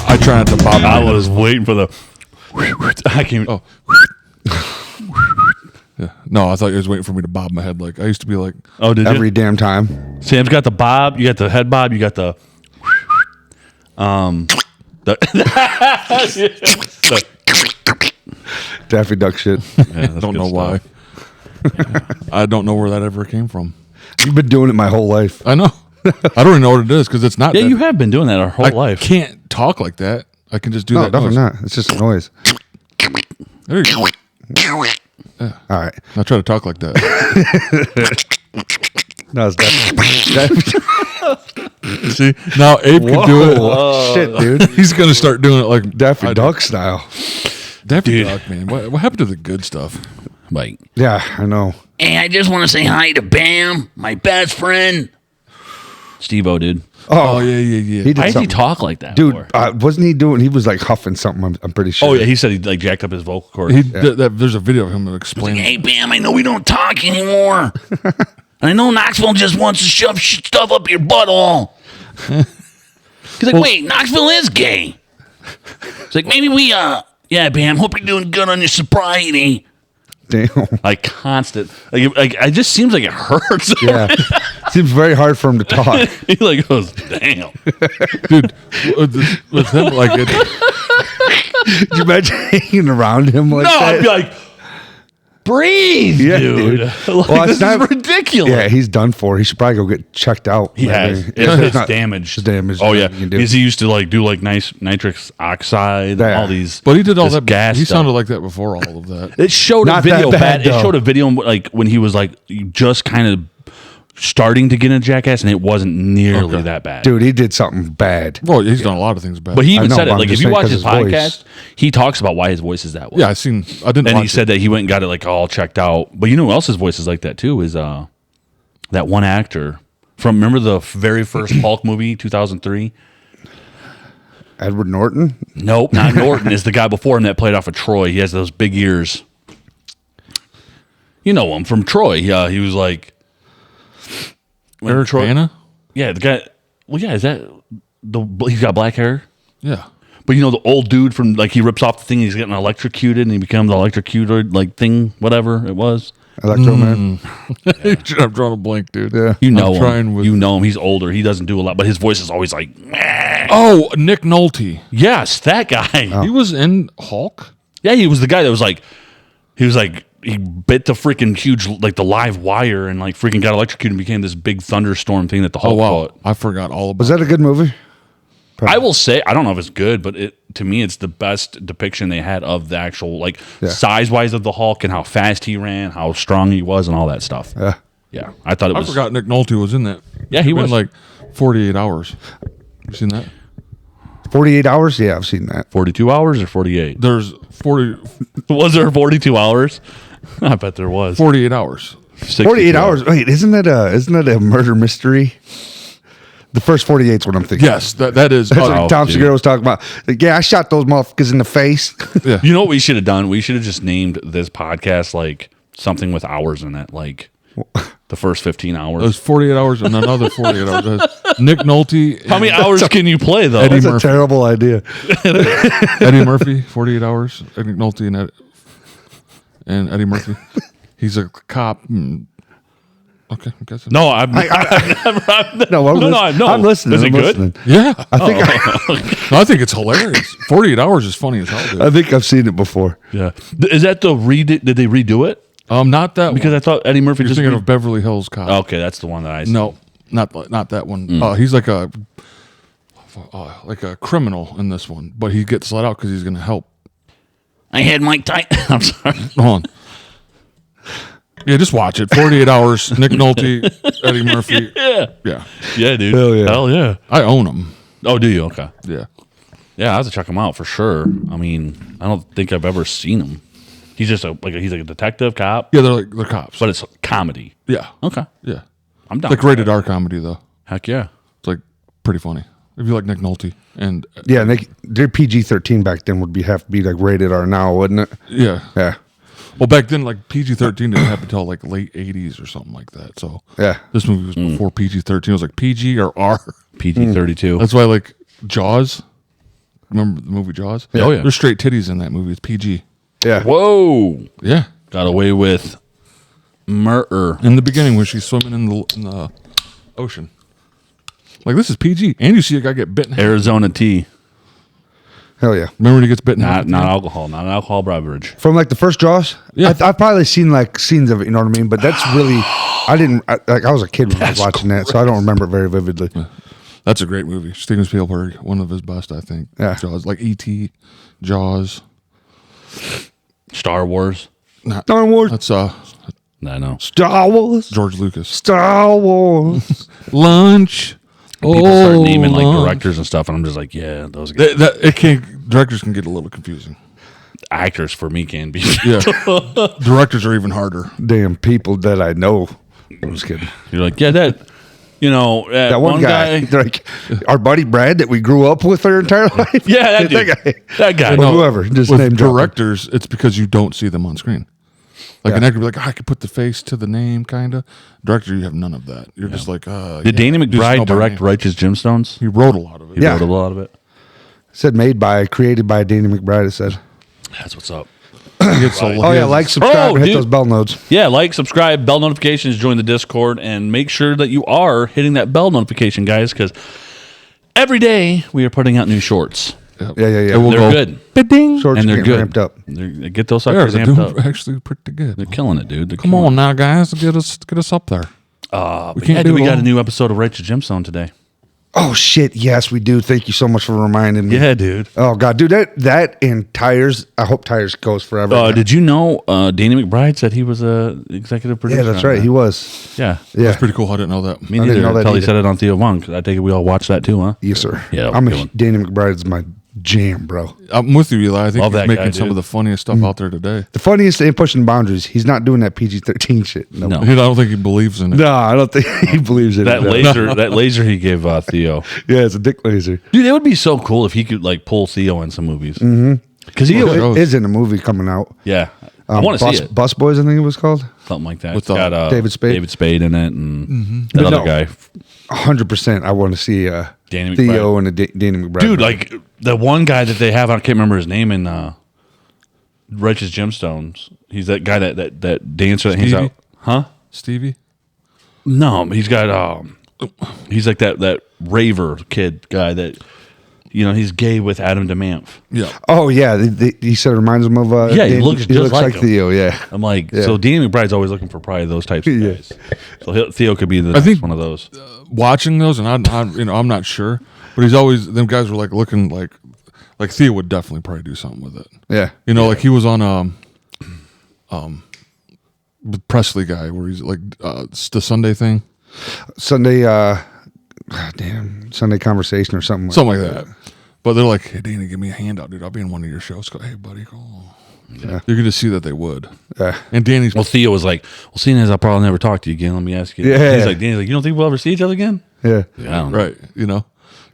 I try not to bob my I head. was waiting for the. I came. Oh. Yeah. No, I thought you was waiting for me to bob my head. Like I used to be like, Oh, did Every you? damn time. Sam's got the bob. You got the head bob. You got the. The, Daffy Duck shit. yeah, I don't know why. I don't know where that ever came from. You've been doing it my whole life. I know. I don't even know what it is because it's not. Yeah, that, you have been doing that our whole I life. can't talk like that. I can just do No, that. definitely noise. not. It's just a noise. There you go. All right. I try to talk like that. No, it's Daffy. See, now Abe can do it. Whoa. Shit, dude. He's gonna start doing it like Daffy I Duck style. Daffy Dude. Duck, man. What happened to the good stuff? Like, Yeah, I know. Hey, I just want to say hi to Bam, my best friend. Steve-O, dude. Oh yeah. He did Why does he something. talk like that? Dude, for? wasn't he doing? He was like huffing something. I'm pretty sure. Oh yeah, he said he like jacked up his vocal cords. He did that. There's a video of him explaining. Hey, Bam, I know we don't talk anymore. I know Knoxville just wants to shove stuff up your butthole. He's like, wait, Knoxville is gay. It's like, maybe we, yeah, Bam, hope you're doing good on your sobriety. Damn. Like constant. Like it just seems like it hurts. Yeah. Seems very hard for him to talk. He like goes, damn. Dude, with him like it. Could you imagine hanging around him like No, that? I'd be like, breathe, Yeah, dude. dude. Like, Well, this it's is not- ridiculous. Yeah, he's done for. He should probably go get checked out. He has. Maybe. It's not- damaged. It's damaged. Oh, yeah. Nothing you can do. Because he used to like do like nitrous oxide, Yeah. all these. But he did all this that. gas He stuff. sounded like that before all of that. It showed Not a video that bad, It though. showed a video like when he was like just kind of starting to get into Jackass, and it wasn't nearly that bad. Dude, he did something bad. Well, he's done a lot of things bad. But he I even know, said but it. I'm Like if just you saying watch 'cause his his voice. podcast, he talks about why his voice is that way. yeah, I didn't. And watch he said that he went and got it like all checked out. But you know who else's voice is like that too is that one actor from remember the very first Hulk movie, 2003. Edward Norton? Nope, not Norton. Is the guy before him that played off of Troy. He has those big ears. You know him from Troy. Yeah, he was like when Eric Bana? Yeah, the guy. Well, yeah, is that he's got black hair? Yeah. But you know the old dude from like he rips off the thing. He's getting electrocuted, and he becomes the electrocuted like thing, whatever it was. Electro Man? I'm drawing a blank, dude. Yeah. You know I'm him. trying with- You know him. He's older. He doesn't do a lot, but his voice is always like, "Meh." Oh, Nick Nolte. Yes, that guy. He was in Hulk. Yeah, he was the guy that was like, he bit the freaking huge, like the live wire and like freaking got electrocuted and became this big thunderstorm thing that the Hulk Oh wow, fought. I forgot all about. Was that a good movie? I will say, I don't know if it's good, but to me, it's the best depiction they had of the actual, like size wise of the Hulk and how fast he ran, how strong he was, and all that stuff. Yeah. Yeah, I thought it I was. forgot Nick Nolte was in that. Yeah, he It's been was. like 48 hours. You seen that? 48 hours? Yeah, I've seen that. 42 hours or 48? There's Was there 42 hours? I bet there was. 48 hours. 48 hours. Wait, isn't that a murder mystery? The first 48 is what I'm thinking. Yes, that is. That's oh, what Tom dude. Segura was talking about. Like, yeah, I shot those motherfuckers in the face. yeah. You know what we should have done? We should have just named this podcast like something with hours in it, like the first 15 hours. There's 48 hours and another 48 hours. There's Nick Nolte. How many hours can you play though? Eddie That's a Murphy. terrible idea. Eddie Murphy, 48 hours. Nick Nolte and Eddie Murphy. He's a cop. Okay, I guess. No, I'm No, I'm listening. Is it I'm good? listening. Yeah, I think I think it's hilarious. 48 hours is funny as hell, dude. I think I've seen it before. Yeah. Is that the did they redo it? Not that Because one. I thought Eddie Murphy You're just thinking of Beverly Hills Cop. Okay, that's the one that I No, not that one. He's like a criminal in this one, but he gets let out because he's going to help. I had Mike Tyson. I'm sorry. Hold on. Yeah, just watch it. 48 hours. Nick Nolte, Eddie Murphy. Yeah. Yeah, Yeah, dude. Hell yeah. Hell yeah. I own them. Oh, do you? Okay. Yeah, Yeah, I have to check him out for sure. I mean, I don't think I've ever seen him. He's just he's like a detective cop, yeah, they're cops. but it's comedy. Yeah, Okay. yeah. I'm down. It's like rated R comedy though. Heck yeah. It's like pretty funny if you like Nick Nolte and Yeah, and their PG-13 back then would have to be like rated R now, wouldn't it? yeah. Yeah. Well, back then, like PG-13 didn't happen until like late '80s or something like that. So Yeah. this movie was before PG-13. It was like PG or R. PG-32. That's why, like Jaws. Remember the movie Jaws? Oh, yeah. There's straight titties in that movie. It's PG. Yeah. Whoa. Yeah. Got away with murder. In the beginning, when she's swimming in the ocean, like this is PG, and you see a guy get bitten. Arizona tea. Hell yeah. Remember when he gets bitten? Not alcohol. Not an alcohol beverage. From like the first Jaws, Yeah. I've probably seen like scenes of it. You know what I mean? But that's really, I was a kid when I was watching that, so I don't remember it very vividly. That's a great movie. Steven Spielberg, one of his best, I think. Yeah. Jaws, like E.T., Jaws. Star Wars. Star Wars. That's I know. Star Wars. George Lucas. Star Wars. Lunch. People start naming like directors and stuff, and I'm just like, yeah, those guys. Directors can get a little confusing. Actors for me can be. Yeah. Directors are even harder. Damn people that I know. I'm just kidding. You're like, yeah, that That one guy, like our buddy Brad that we grew up with our entire life. Yeah, that dude. guy. That guy. Well, whoever, just with name dropping. directors, it's because you don't see them on screen. Like an actor be like, I could put the face to the name, kind of. Director, you have none of that. You're just like, Did Danny just know McBride by direct name. Righteous Gemstones? He wrote a lot of it. He Yeah. wrote a lot of it. Said created by Danny McBride. It said. That's what's up. He gets a lot- Oh he yeah, has- like, subscribe, Oh, and hit dude. those bell notes. Yeah, like, subscribe, bell notifications, join the Discord, and make sure that you are hitting that bell notification, guys, because every day we are putting out new shorts. Yeah. It will They're go, good. Ba-ding. Shorts And are they're getting good. ramped up. They get those Yeah, suckers they're amped doing up. actually pretty good. They're killing it, dude. They're Come killing on now, guys, get us up there. it. We can't Yeah, do we it got all. a new episode of Righteous Gemstone today. Oh shit! Yes, we do. Thank you so much for reminding me. Yeah, dude. Oh god, dude, that and Tires. I hope Tires goes forever. Did you know Danny McBride said he was a executive producer? Yeah, that's on right. that? He was. Yeah. Yeah. That's pretty cool. I didn't know that. Me I didn't neither know that until he either. said it on Theo Von, 'cause I take it we all watched that too, huh? Yes, sir. Yeah, I'm good one. Danny McBride is my jam, bro. I'm with you, Eli. I think Love he's that making guy, some dude. of the funniest stuff out there today. The funniest and pushing boundaries. He's not doing that PG-13 shit. No. I don't think he believes in it. No, I don't think he believes in That it. that laser he gave Theo. Yeah, it's a dick laser. Dude, it would be so cool if he could like pull Theo in some movies. Because he, Well, It is in a movie coming out. yeah, I want to see it. Bus Boys, I think it was called. Something like that. With, It's got David Spade? David Spade in it, and that But other no. guy. 100%. I want to see Danny Theo and Danny McBride. Dude, like the one guy that they have, I can't remember his name in Righteous Gemstones. He's that guy that dancer that hangs Stevie? out. Huh? Stevie? No, he's got he's like that raver kid guy that he's gay with Adam DeManf. Yeah. Oh yeah, he said it reminds him of. Yeah, he looks just like him. Theo. Yeah, I'm like, so Danny McBride's always looking for probably those types of Yeah. guys. So Theo could be the I next think- one of those. Watching those, and I'm not sure, but he's always, them guys were like looking like Theo would definitely probably do something with it. yeah. Like he was on the Presley guy where he's like the Sunday thing, Sunday, Sunday conversation or something. something like that. But they're like, hey, Danny, give me a handout, dude. I'll be in one of your shows. Go, hey, buddy, go. Yeah. You can just see that they would. Yeah. And Danny's Well, Theo was like, well, seeing as I'll probably never talk to you again, let me ask you. Yeah. Danny's like, you don't think we'll ever see each other again? Yeah. Yeah, I don't know. right,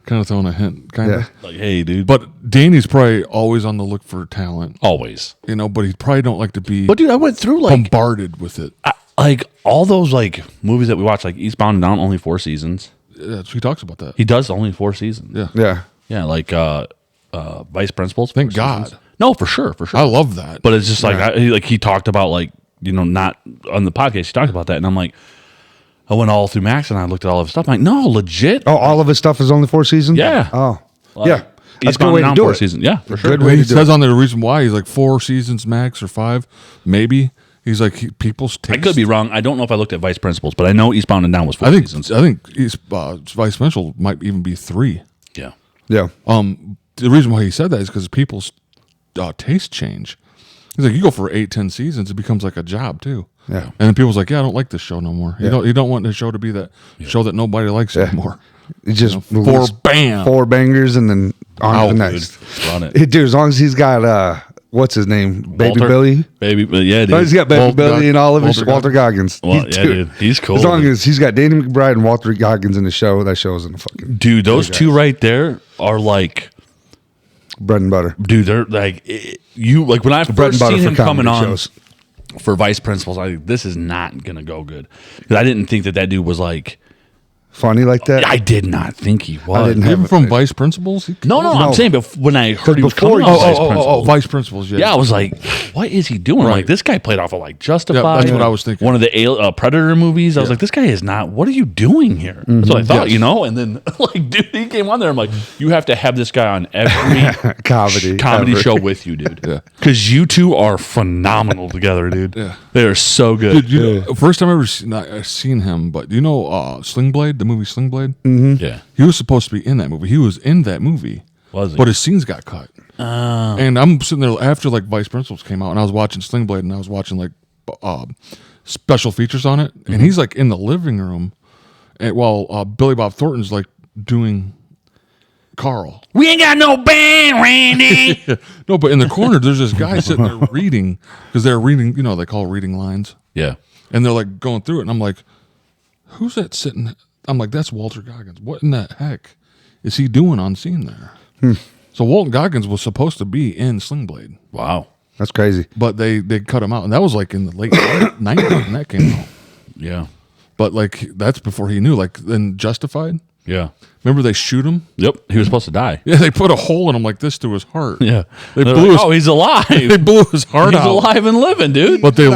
kind of throwing a hint, kind of. Yeah. Like, hey, dude. But Danny's probably always on the look for talent, always. but he probably don't like to be But dude, I went through like bombarded with it. like all those like movies that we watch, like Eastbound and Down, only 4 seasons. He talks about that. He does only 4 seasons. Yeah. Yeah. Yeah, like Vice Principals. Thank 4 God. seasons. No, for sure. I love that. But it's just like he talked about like not on the podcast. He talked about that, and I'm like, I went all through Max and I looked at all of his stuff. I'm like, no, legit. Oh, all of his stuff is only 4 seasons. Yeah. Oh, Like, yeah. That's a good Eastbound way and to Down do 4 it. seasons. Yeah, for sure. Good way he to do says it. on there the reason why he's like 4 seasons max or 5, maybe. He's like people's taste. I could be wrong. I don't know if I looked at Vice Principals, but I know Eastbound and Down was 4 I think seasons. he's Vice Principal might even be 3. Yeah. Yeah. The reason why he said that is because people's taste change. He's like, you go for 8-10 seasons, it becomes like a job too. Yeah. And then people's like, yeah, I don't like this show no more. You don't want the show to be that show that nobody likes anymore. It's just Four bam. 4 bangers and then on to the Dude, next. run it. Dude, as long as he's got what's his name, Baby Walter? Billy. Yeah, As long as he's dude. got Baby Walter Billy and all of his Walter Walter Goggins. Well, yeah, dude. He's cool. As long as he's got Danny McBride and Walter Goggins in the show, that show's in the fucking Dude, those two right there are like, bread and butter. dude, they're like, you like when I Bread and first butter seen for him coming comedy on. shows. for vice principals, this is not gonna go good because I didn't think that dude was like funny like that. I did not think he was. didn't have Even from Vice Principals? No, I'm saying when I heard he was before coming you- on Vice Principals. Vice Principals, yeah. Yeah, I was like, what is he doing? Right. Like, this guy played off of like Justified. Yeah, that's what I was thinking. One of the Predator movies. I was like, this guy is not. What are you doing here? That's what I thought, Yes. And then like, dude, he came on there. I'm like, you have to have this guy on every Comedy ever. show with you, dude. Yeah. Because you two are phenomenal together, dude. Yeah. They are so good. Dude, you know, first time I ever seen him, but you know Sling Blade, the movie Sling Blade? Yeah. He was supposed to be in that movie. He was in that movie. Was he? But his scenes got cut. And I'm sitting there after like Vice Principals came out, and I was watching Sling Blade, and I was watching like special features on it, and he's like in the living room, and while Billy Bob Thornton's like doing Carl. We ain't got no band, Randy. No, but in the corner, there's this guy sitting there reading because they're reading. You know, they call reading lines, Yeah. and they're like going through it, and I'm like, who's that sitting? I'm like, that's Walter Goggins. What in the heck is he doing on scene there? So Walton Goggins was supposed to be in Sling Blade, Wow. That's crazy. but they cut him out, and that was like in the late 90s when that came out. Yeah. But like that's before he knew. Like in Justified, Yeah. remember they shoot him? Yep. He was supposed to die. Yeah, they put a hole in him like this through his heart. Yeah. They They're blew like, his- oh, he's alive. They blew his heart He's out. alive and living, dude. But they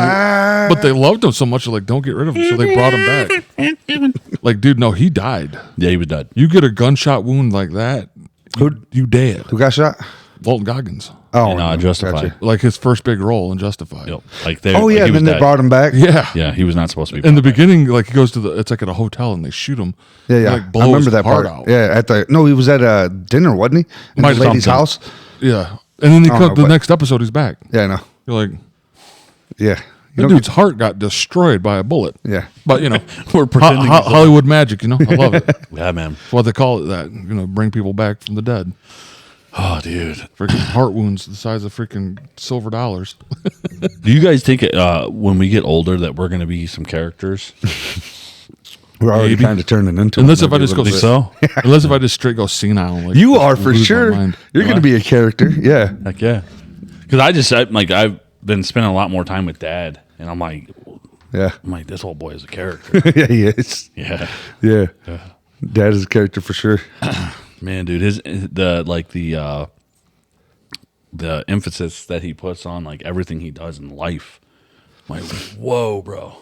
loved him so much, they're like, don't get rid of him. So they brought him back. Like, dude, no, he died. Yeah, he was dead. You get a gunshot wound like that, you dead. Who got shot? Walton Goggins, Oh, And, Justified. gotcha. like his first big role in Justified. Yep. Like they. Oh like, yeah, he and was then they dead. brought him back. Yeah. Yeah, he was not supposed to be. In the brought back. beginning, like he goes to it's like at a hotel and they shoot him. Yeah, yeah. They, like, blow I remember his that heart part. out. Yeah, he was at a dinner, wasn't he? In Might the have lady's something. house. Yeah. And then don't know, the but- next episode, he's back. Yeah, I know. You're like, Yeah. You that don't dude's heart got destroyed by a bullet. Yeah. But, you know, We're pretending. he's Hollywood magic, you know? I love it. alive. Yeah, man. That's why they call it that. You know, bring people back from the dead. Oh, dude. Freaking heart wounds the size of freaking silver dollars. Do you guys think when we get older that we're going to be some characters? We're already Maybe. kind of turning into Unless it if I maybe a just go little bit. unless if I just straight go senile. Like, You just are for lose my sure. mind. You're going to be a character. Yeah. Heck yeah. Because I've been spending a lot more time with Dad, and I'm like, Yeah. this old boy is a character. Yeah, he is. Yeah. Yeah. Dad is a character for sure. Man, dude, the emphasis that he puts on like everything he does in life. I'm like, whoa, bro.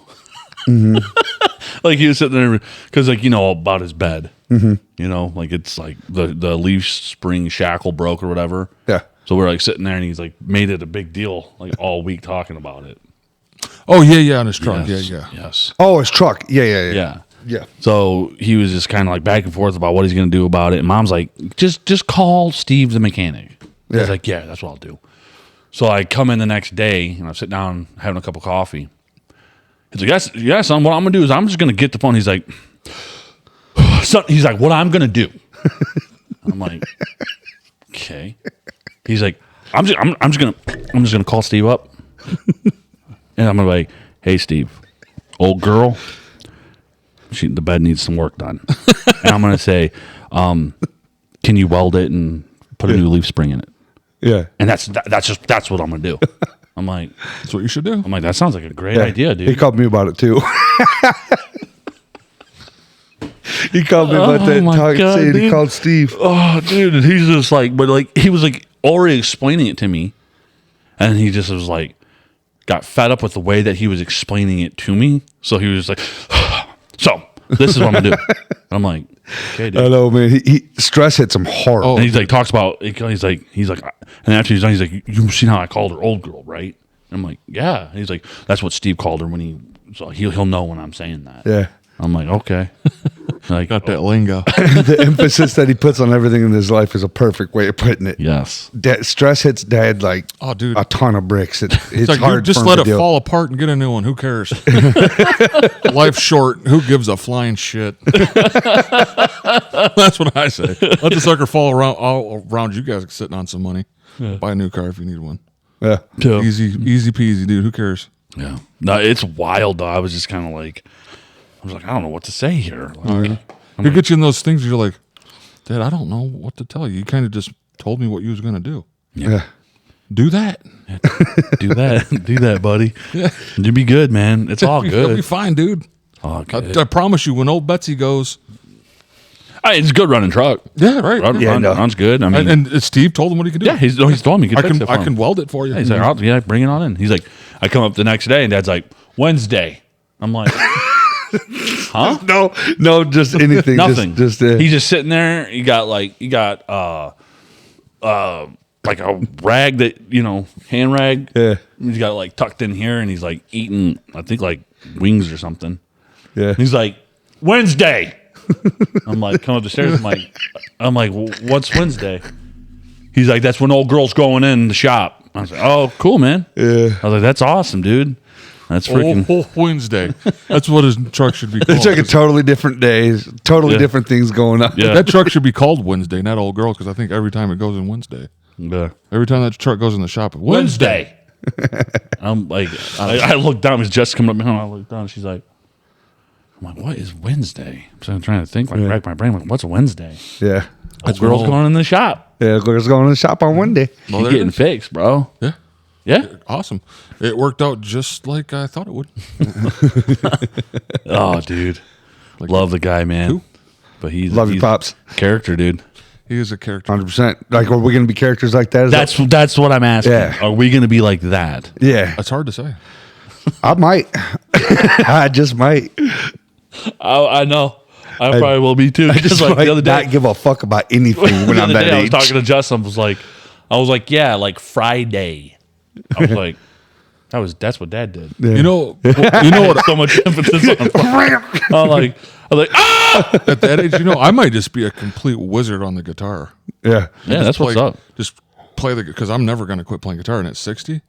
Like he was sitting there because about his bed. Like it's like the leaf spring shackle broke or whatever. Yeah. So we're like sitting there and he's like made it a big deal like all week talking about it. Oh, yeah, on his truck. Yes, Yeah. Yes. Oh, his truck. Yeah. Yeah. Yeah. So he was just kind of like back and forth about what he's going to do about it. And Mom's like, just call Steve the mechanic. Yeah. He's like, yeah, that's what I'll do. So I come in the next day and I sit down having a cup of coffee. He's like, yeah, son, what I'm going to do is I'm just going to get the phone. He's like, son, he's like, what I'm going to do. I'm like, okay. He's like, I'm just going to call Steve up. And I'm going to be like, hey, Steve, old girl. The bed needs some work done. And I'm going to say, can you weld it and put a new leaf spring in it? Yeah. And that's what I'm going to do. I'm like, That's what you should do. I'm like, that sounds like a great Yeah. idea, dude. He called me about it too. He called me about that. my God, He dude. called Steve. Oh, dude. And he's just like, but like, he was like already explaining it to me. And he just was like, got fed up with the way that he was explaining it to me. So he was like, so this is what I'm going to do. I'm like, okay, dude. I know, man. He stress hits him hard. Oh. And he's like, talks about, he's like, and after he's done, he's like, you've seen how I called her old girl, right? And I'm like, yeah. And he's like, that's what Steve called her so he'll know when I'm saying that. Yeah. I'm like, okay. Like, Got that lingo. The emphasis that he puts on everything in his life is a perfect way of putting it. yes. Stress hits Dad like Oh, dude. a ton of bricks. It's It's like, hard. dude, just for him let to it deal. fall apart and get a new one. Who cares? Life's short. Who gives a flying shit? That's what I say. Let the sucker fall all around you guys sitting on some money. Buy a new car if you need one. Yeah. Easy peasy, dude. Who cares? Yeah. No, it's wild, though. I was just kind of like, I was like, I don't know what to say here. Like, You get you in those things, you're like, Dad, I don't know what to tell you. You kind of just told me what you was going to do. Yeah. Do that. Do that, buddy. Yeah. You'll be good, man. It's all You'll be good. fine, dude. All good. I promise you, when old Betsy goes, It's a good running truck. yeah, right. Runs good. I mean, and Steve told him what he could do. yeah, he's told me he could fix it for I him. can weld it for you. Yeah, he's like, yeah, bring it on in. He's like, I come up the next day and Dad's like, Wednesday. I'm like, huh? No, just anything. Nothing. Just He's just sitting there. He got like a rag that, hand rag. Yeah. He's got it like tucked in here and he's like eating, I think like wings or something. yeah. He's like, Wednesday. I'm like, come up the stairs. I'm like, what's Wednesday? He's like, that's when old girl's going in the shop. I was like, oh, cool, man. Yeah. I was like, that's awesome, dude. That's freaking. Oh, Wednesday. That's what his truck should be called. It's like a totally different days, totally different things going on. Yeah. That truck should be called Wednesday, not Old Girl, because I think every time it goes in Wednesday. Yeah. Every time that truck goes in the shop, Wednesday. I'm like, I look down. It's just coming up behind. I look down. She's like, I'm like, what is Wednesday? So I'm trying to think, rack my brain. Like, what's a Wednesday? Yeah. Old girl's going in the shop. Yeah, girls going to the shop on Wednesday. Well, He's there getting it is. fixed, bro. Yeah. Yeah. Awesome. It worked out just like I thought it would. Oh, dude. Love the guy, man. Who? But he's Love you, Pops. character, dude. He is a character. 100%. Like, are we going to be characters like that? That's what I'm asking. Yeah. Are we going to be like that? Yeah. That's hard to say. I might. I just might. I know. I probably will be too. I just like might the other day, not give a fuck about anything when the I'm other that day I was age. talking to Justin. I was like, yeah, like Friday. I was like, that's what Dad did. Yeah. You know what? So much emphasis on Friday. I'm like, ah! At that age, I might just be a complete wizard on the guitar. Yeah. Yeah, that's what's up. Just play because I'm never going to quit playing guitar. And at 60,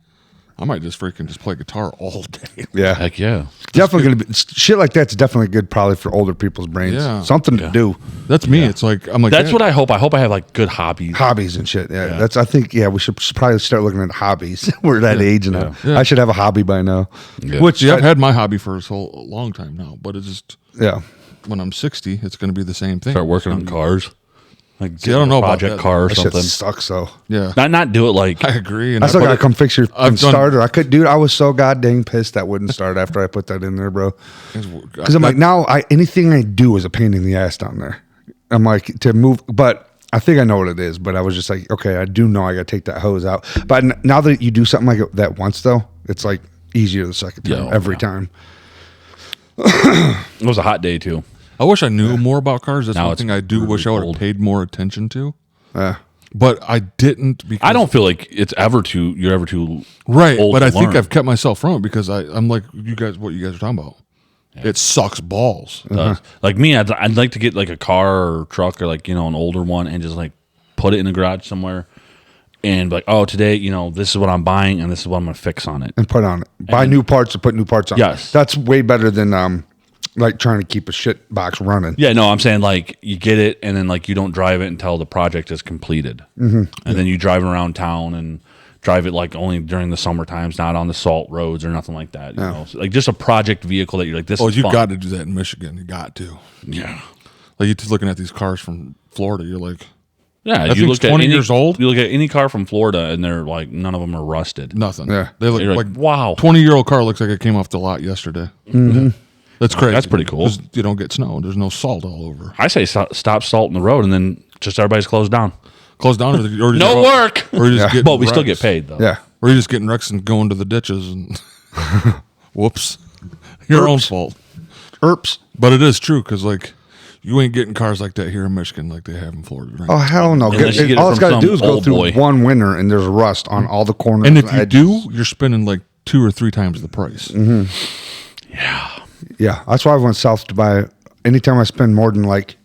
I might just play guitar all day. Yeah. Heck yeah. Definitely going to be shit like that's definitely good probably for older people's brains. Yeah. Something to do. That's me. It's like I'm like That's what I hope. I hope I have like good hobbies. Hobbies and shit. Yeah. I think we should probably start looking at hobbies. We're that age now. Yeah. I should have a hobby by now. Yeah. Which I've had my hobby for a long time now, but it's just yeah. when I'm 60, it's going to be the same thing. Start working on cars. Like See, I don't know about project that. car or That something. shit sucks though. Yeah, Not do it like I agree. And I still put gotta it- come fix your I've done- starter. I was so goddamn pissed that wouldn't start after I put that in there, bro. Because I'm like, now anything I do is a pain in the ass down there. I'm like to move, but I think I know what it is. But I was just like, okay, I do know I gotta take that hose out. But now that you do something like that once, though, it's like easier the second time every time. it was a hot day too. I wish I knew more about cars. That's Now one it's thing I do wish I would cold. have paid more attention to. Yeah. But I didn't because I don't feel like you're ever too right. old But to I think learn. I've kept myself from it because I'm like what you guys are talking about. It sucks balls. Like me, I'd like to get like a car or truck or like an older one and just like put it in the garage somewhere and be like, oh, today this is what I'm buying and this is what I'm gonna fix on it. And put on it. Buy new parts and put new parts on. Yes. That's way better than like trying to keep a shit box running. Yeah, no, I'm saying like you get it and then like you don't drive it until the project is completed, and then you drive around town and drive it like only during the summer times, not on the salt roads or nothing like that. You know, so, like just a project vehicle that you're like this. Oh, is you fun. got to do that in Michigan. You got to. Yeah, Like you're just looking at these cars from Florida. You're like, yeah. That You thing's look at 20 any, years old? You look at any car from Florida and they're like none of them are rusted. nothing. Yeah. They look You're like like, wow. 20-year-old car looks like it came off the lot yesterday. Mm-hmm. That's crazy. That's pretty cool. 'Cause you don't get snow. There's no salt all over. I say stop salting the road and then just everybody's closed down. Close down, or you No work. or you just Yeah. get But we still get paid though. Yeah. or you're just getting wrecks and going to the ditches and whoops, your own fault. Erps. But it is true because like you ain't getting cars like that here in Michigan like they have in Florida. Right? Oh hell no! Unless you get it All it's from got to do some is go old through boy. one winter and there's rust on all the corners. and if you edges. do, you're spending like 2 or 3 times the price. Yeah, that's why I went south to buy. Anytime I spend more than like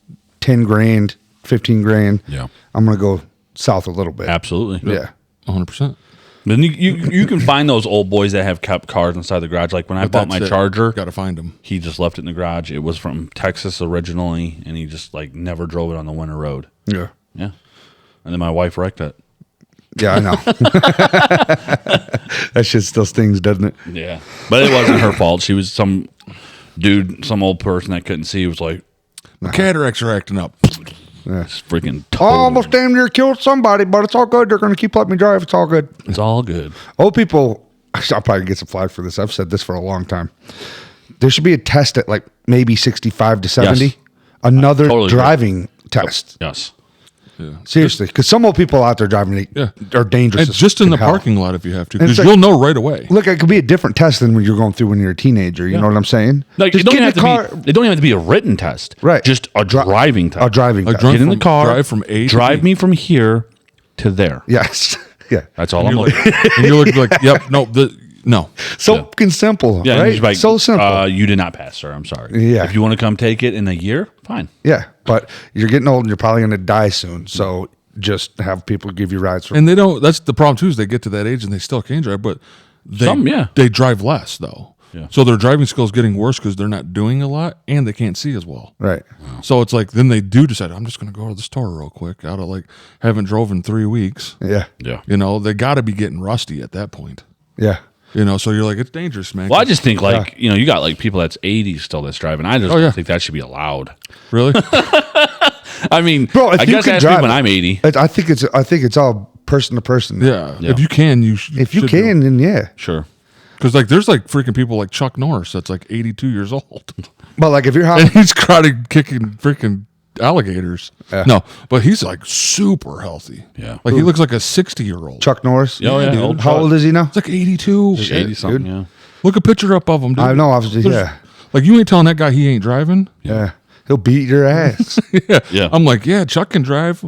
10 grand, 15 grand, Yeah. I'm gonna go south a little bit. Absolutely. Yeah, 100%. Then you can find those old boys that have kept cars inside the garage. Like when I bought my Charger, Got to find them. he just left it in the garage. It was from Texas originally, and he just like never drove it on the winter road. yeah, Yeah, and then my wife wrecked it. yeah. I know. That shit still stings, doesn't it? Yeah, but it wasn't her fault. She was some dude, some old person that couldn't see. Was like, My cataracts are acting up. Yeah. It's freaking I totally. almost damn near killed somebody, but it's all good. They're going to keep letting me drive. It's all good. It's all good. Old people, I'll probably get some flag for this. I've said this for a long time. There should be a test at like maybe 65 to 70. Yes. Another Totally driving test. Yes. Yeah. Seriously, because some old people out there driving are dangerous. And as just in the fucking hell. parking lot if you have to, And it's because like- you'll know right away. Look, it could be a different test than when you're going through when you're a teenager. You know what I'm saying? Like, Just it don't get even in have the to be. It don't even have to be a written test. Right. Just a driving test. A driving Like test. Get in the from- car. drive from A to Drive B. me from here to there. Yes. Yeah. That's all I'm You're looking. like, and you're looking like, yep, no. So fucking simple, Yeah, and right? you're like, So simple. You did not pass, sir. I'm sorry. Yeah. If you want to come take it in a year, fine. Yeah, but you're getting old and you're probably going to die soon. So just have people give you rides. And they don't. That's the problem too. Is they get to that age and they still can drive, but they drive less though. Yeah. So their driving skills getting worse because they're not doing a lot and they can't see as well. Right. So it's like then they do decide I'm just going to go to the store real quick. Out of like haven't drove in 3 weeks. Yeah. Yeah. You know they got to be getting rusty at that point. Yeah. You know, so you're like it's dangerous, man. Well, I just think like you got like people that's 80 still that's driving. I just don't think that should be allowed. Really. I mean, Bro, if I you guess can ask me drive when it. I'm 80. I think it's all person to person. Yeah. Yeah. If you can, you If you can, then yeah. Sure. Because like there's like freaking people like Chuck Norris that's like 82 years old. But like if you're And hopping, he's karate kicking freaking alligators. Yeah. No, but he's like super healthy. Yeah. Like he looks like a 60-year-old. Chuck Norris. Oh, yeah, dude. old How Chuck. old is he now? It's like 82. 80 something, dude. yeah. Look a picture up of him, dude. I know. Obviously, yeah. Like you ain't telling that guy he ain't driving. Yeah. He'll beat your ass. Yeah. I'm like, yeah, Chuck can drive.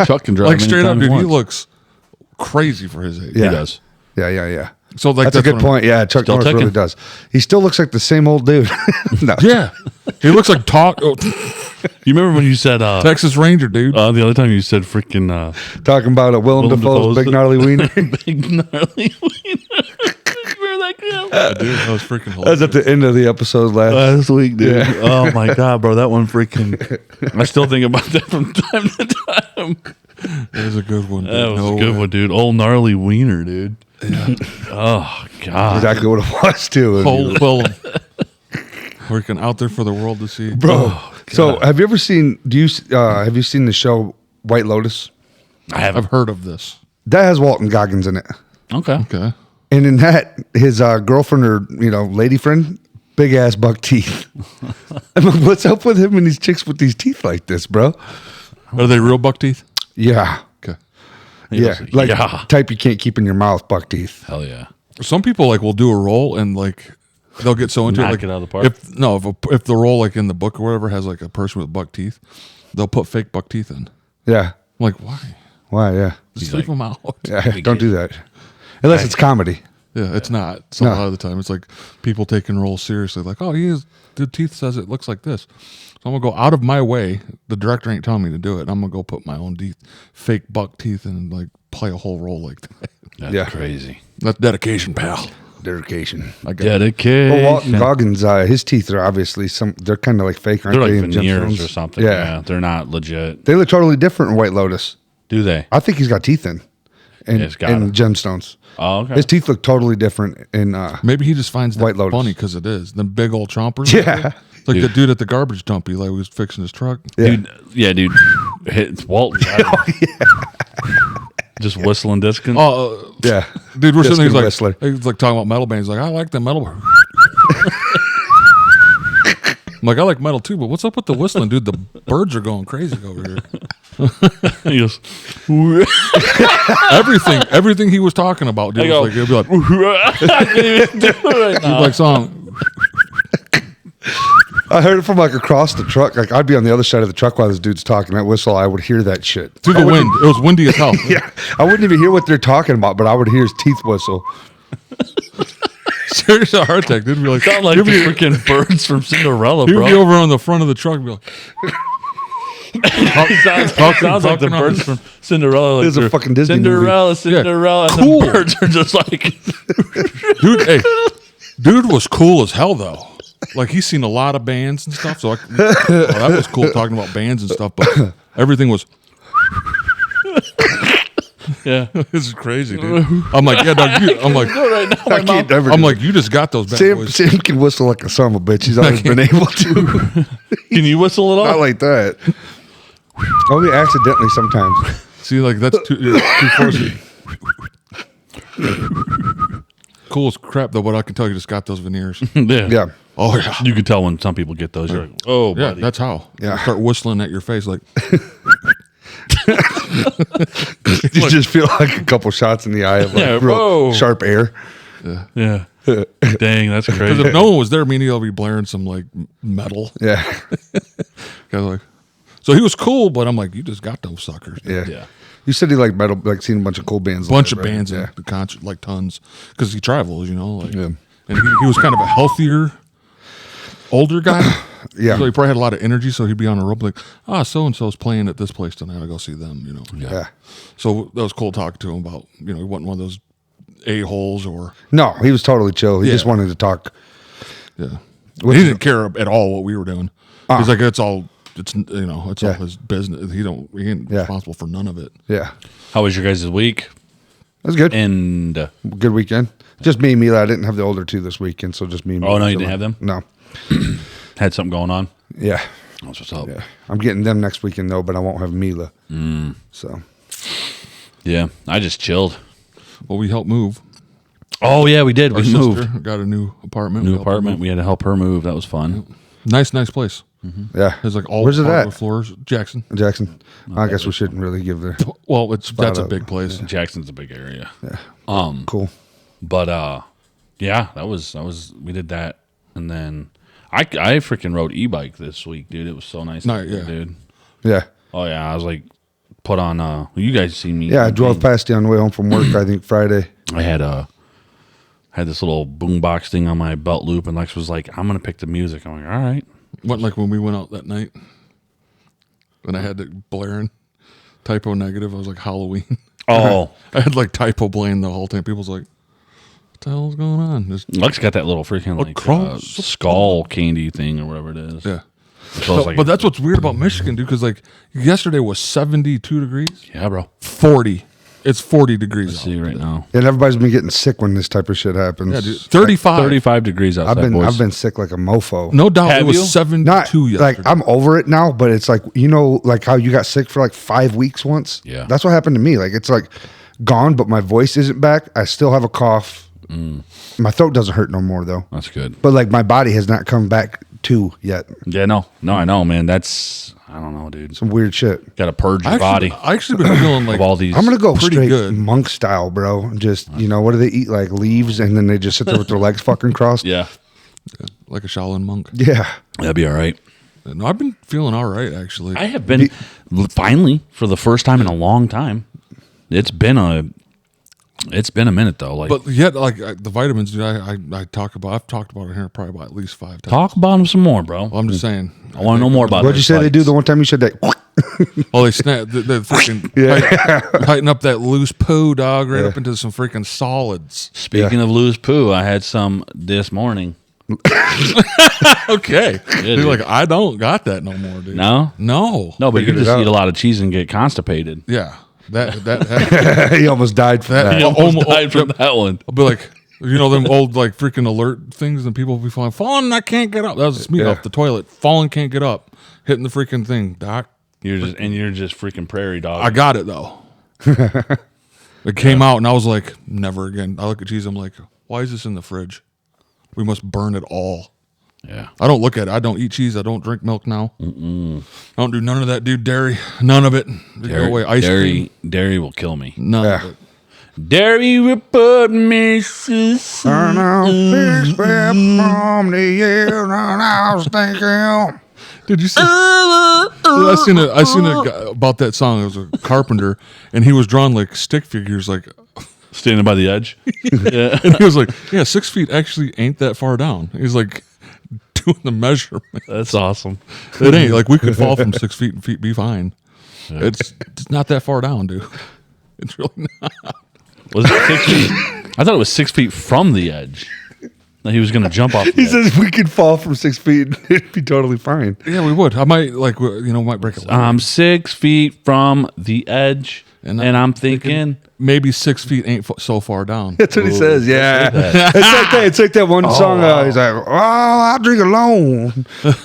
Chuck can drive Like straight up, anytime dude. He wants. looks crazy for his age. Yeah. He does. Yeah. So like That's a good what I'm- point. Yeah, Chuck Still Norris really ticking. does. He still looks like the same old dude. No. Yeah, he looks like You remember when you said Texas Ranger, dude. the other time you said freaking Talking about a Willem Dafoe's big gnarly wiener. big gnarly wiener. Remember that clip? Dude, that was freaking That's hilarious. at the end of the episode last. Week, dude. Yeah. Oh my god, bro, that one freaking. I still think about that from time to time. That was a good one. Dude. That was No a good way. one, dude. Old gnarly wiener, dude. Oh god. Exactly what it was too. Whole Willem. Working out there for the world to see. Bro. So have you ever seen? Have you seen the show White Lotus? I haven't. I've heard of this. That has Walton Goggins in it, Okay. Okay. and in that his girlfriend or lady friend, big ass buck teeth. I'm like, what's up with him and these chicks with these teeth like this, bro? Are they real buck teeth? Yeah, Okay. yeah, like yeah. type you can't keep in your mouth, buck teeth. Hell yeah. Some people like will do a roll and like they'll get so into Knock it. Like, it out of the park? If the roll like in the book or whatever has like a person with buck teeth, they'll put fake buck teeth in. Yeah, I'm like, why? why? Yeah, Just He's leave like- them out. yeah. Don't do that unless it's comedy. Yeah, it's not. So No. a lot of the time, it's like people taking rolls seriously. Like, oh, the teeth says it looks like this. So I'm gonna go out of my way. The director ain't telling me to do it. I'm gonna go put my own fake buck teeth and like play a whole roll like that. That's Yeah. crazy. That's dedication, pal. Dedication. I got it. Dedication. Well, Walton Goggins, his teeth are obviously they're kind of like fake, aren't They're they? like in veneers gemstones? or something. Yeah. Yeah. They're not legit. They look totally different in White Lotus. Do they? I think he's got teeth in It's gotta. gemstones. Oh, okay. His teeth look totally different in Maybe he just finds that White Lotus. funny because it is. The big old chompers. Yeah. It's like the dude at the garbage dump. He like was fixing his truck. Yeah. Dude, It's Walton. Just whistling discing. Oh, Yeah. dude, we're sitting there. Discing He's like, whistler. he's like talking about metal bands. He's like, I like the metal. I'm like, I like metal too, but what's up with the whistling, dude? The birds are going crazy over here. He goes, Everything he was talking about, dude, I go, was like, he'd be like, I can't even do it right now. like song. I heard it from like across the truck. Like I'd be on the other side of the truck while this dude's talking that whistle. I would hear that shit. Through the wind. It was windy as hell. Yeah. I wouldn't even hear what they're talking about, but I would hear his teeth whistle. Serious heart attack, dude. Be like, Sound like you'd the be, freaking birds from Cinderella, he'd bro. be over on the front of the truck and be like, Sounds like the talking on birds this. from Cinderella. Like This is a they're, fucking Disney Cinderella, Cinderella, and Cool. the birds are just like, dude was cool as hell though. Like he's seen a lot of bands and stuff, so that was cool talking about bands and stuff. But everything was yeah. this is crazy, dude. I'm like, yeah, dog. I'm like, Right now, I can't ever I'm do like, you just got those bad Sam, boys. Sam can whistle like a son of a bitch. He's always been able to. Can you whistle it Not off? like that. Oh, yeah, accidentally sometimes. See, like that's too forced. Cool as crap though, but I can tell you just got those veneers. Yeah. Oh yeah. You can tell when some people get those. You're like, oh, Yeah, buddy. that's how. Yeah. You start whistling at your face like You just feel like a couple shots in the eye of like Yeah, real whoa. sharp air. Yeah. Dang, that's because crazy. if no one was there, meaning I'll be blaring some like metal. Yeah. Kind of like, so he was cool, but I'm like, you just got those suckers. Yeah. Yeah. You said he liked metal, like seen a bunch of cool bands. Bunch live, of right? bands Yeah. in the concert, like tons, because he travels, like, Yeah. and he was kind of a healthier, older guy. Yeah. So he probably had a lot of energy. So he'd be on a rope like, so and so's playing at this place tonight. I go see them. Yeah. So that was cool talking to him about, he wasn't one of those a-holes or No, he was totally chill. He Yeah. just wanted to talk. yeah. Which He is- didn't care at all what we were doing. He's like, it's all Yeah. his business. He ain't Yeah. responsible for none of it. Yeah. How was your guys' week? That was good. And Good weekend. Just me and Mila. I didn't have the older two this weekend, so just me and Mila. Oh, no, you chilling. didn't have them? No. had something going on. Yeah. That's what's up. Yeah. I'm getting them next weekend, though, but I won't have Mila. So. Yeah, I just chilled. Well, we helped move. Oh yeah, we did. Our We sister moved. got a new apartment. We New helped her apartment. move. We had to help her move. That was fun. Nice place. Yeah. It's like all Where's it hardwood at? floors. Jackson. Jackson. I guess we shouldn't really give the. Well, that's a up. big place. Jackson's a big area. Cool. But yeah, that was we did that, and then I freaking rode e-bike this week, dude. It was so nice, Nice, out there, yeah. dude. Yeah. Oh yeah, I was like, put on. You guys see me? Yeah. I drove past you on the way home from work, I think Friday. I had this little boombox thing on my belt loop, and Lex was like, "I'm gonna pick the music." I'm like, "All right." What, like when we went out that night when I had it blaring typo negative, I was like Halloween. Oh, I had like typo blaring the whole time. People's like, what the hell's going on? Just, Lex got that little freaking like Across the skull candy thing or whatever it is. yeah. So I was like, But that's what's weird about Michigan, dude, because like yesterday was 72 degrees, yeah, bro. 40. It's 40 degrees Let's out. see right now. And everybody's been getting sick when this type of shit happens. Yeah, dude. 35. 35 degrees outside, boys. I've been sick like a mofo. No doubt Have it was you? 72 Not yesterday. like I'm over it now, but it's like like how you got sick for like 5 weeks once. Yeah. That's what happened to me. Like it's like gone, but my voice isn't back. I still have a cough. My throat doesn't hurt no more though. That's good. But like my body has not come back to yet. Yeah, no, I know, man. I don't know, dude. Some weird shit. Got to purge your body I actually been feeling like of all these. I'm gonna go Pretty straight good. monk style, bro. Just what do they eat? Like leaves, and then they just sit there with their legs fucking crossed. Yeah, a Shaolin monk. Yeah. that'd be all right. No, I've been feeling all right actually. I have been finally for the first time in a long time. It's been a minute though. Like, But yet, like the vitamins, dude, I've talked about it here probably about at least 5 times. talk about them some more, bro. Well, I'm just saying. I want to know more about. What'd you their say they do fights. the one time you said that? Oh, they snap. They freaking tighten up that loose poo, dog, right up into some freaking solids. Speaking of loose poo, I had some this morning. Okay, dude. you're like, I don't got that no more, dude. No, no, but you Figured it just out. eat a lot of cheese and get constipated. Yeah, that He almost died from that. He almost died from that one. I'll be like, them old like freaking alert things, and people will be falling. I can't get up. That was me off the toilet. Falling, can't get up. Hitting the freaking thing, doc. You're just freaking prairie dog. I got it though. It came out, and I was like, never again. I look at cheese. I'm like, why is this in the fridge? We must burn it all. yeah. I don't look at it. I don't eat cheese. I don't drink milk now. I don't do none of that, dude. Dairy, none of it. Go away. Ice cream, Dairy will kill me. none Yeah. of it. Dairy will put me Turn out big step from the year, and I was thinking. Did you see? I seen a guy about that song. It was a carpenter, and he was drawing like stick figures, like, standing by the edge. Yeah. and he was like, "Yeah, 6 feet actually ain't that far down." He's like doing the measurement. That's awesome. It ain't like we could fall from 6 feet and feet be fine. It's not that far down, dude. It's really not. Was it 6 feet? I thought it was 6 feet from the edge. That he was going to jump off. The He edge. says we could fall from 6 feet, it'd be totally fine. Yeah, we would. I might might break a leg. I'm 6 feet from the edge, and I'm thinking maybe 6 feet ain't so far down. That's what he says. Yeah, it's like that one song. He's like, "Oh, I drink alone.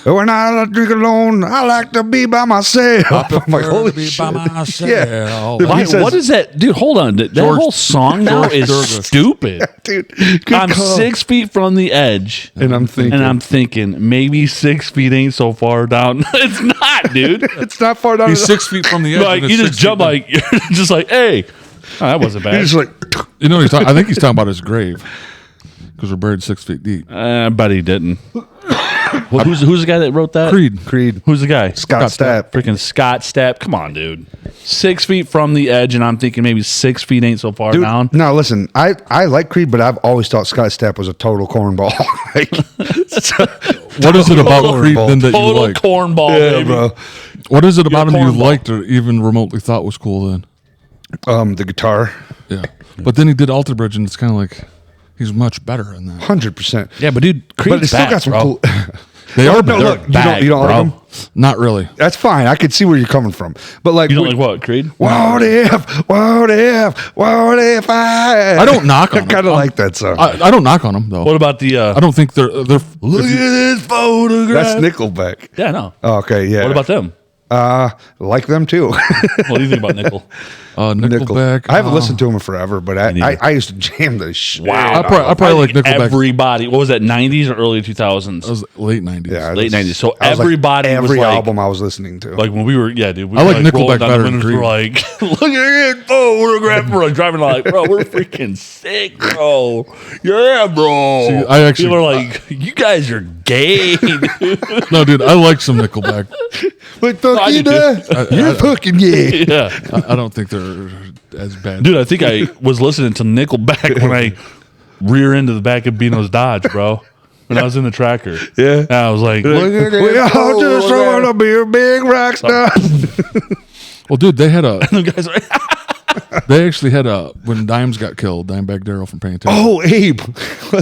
When I drink alone, I like to be by myself." I'm like, holy shit. By myself. Yeah. Why, He says- what is that, dude? Hold on, that whole song now George is Thorogood. stupid. Dude, good I'm call. 6 feet from the edge, and I'm thinking, maybe 6 feet ain't so far down. It's not, dude. it's not far down. He's 6 feet from the edge. Like and you it's just 6 feet jump down. like you're just like, hey, oh, that wasn't bad. He's like, You know, I think he's talking about his grave because we're buried 6 feet deep. But he didn't. Well, who's the guy that wrote that? Creed. Who's the guy? Scott Stapp. Freaking Scott Stapp. Come on, dude. 6 feet from the edge, and I'm thinking maybe 6 feet ain't so far Dude, down. no, listen, I like Creed, but I've always thought Scott Stapp was a total cornball. Like, What is it about Total Creed then that you Total like? cornball, yeah, baby. bro. What is it about him you cornball. liked or even remotely thought was cool then? The guitar, Yeah. But then he did Alter Bridge, and it's kind of like he's much better in that. 100%. Yeah, but dude, Creed's But it still back, got some bro. cool. They are No, better. look, back, you don't bro. like them. Not really. That's fine. I could see where you're coming from, but like, You don't like what, Creed? What if I don't knock on I him. kind of like that song. I don't knock on him though. What about the? I don't think they're. Look at this photograph. That's Nickelback. Yeah, no. Oh, okay, yeah. What about them? Like them too. What do you think about Nickel? Nickelback. I haven't listened to them in forever, but I used to jam the shit. I probably like think Nickelback. Everybody. What was that? 90s or early 2000s? That was late 90s. Yeah, Late that's- 90s. So I was like, everybody was every like- album I was listening to. Like when we were, yeah, dude. We I were like Nickelback rolling down better the than windows, we're like, look at it, photograph. We're like driving like, bro, we're freaking sick, bro. Yeah, bro. See, I actually- people are like, you guys are gay, dude. No, dude, I like some Nickelback. But fuck I you, do duh. You're fucking yeah. Yeah, I don't think they're as bad. dude. I think I was listening to Nickelback when I rear into the back of Bino's Dodge, bro. When I was in the tracker. Yeah. And I was like, look at We this all just want to be a big rock star. Well, dude, they had a. the guys are, They actually had a when Dimes got killed. Dimebag Darrell from Paying Attention. Oh, Abe.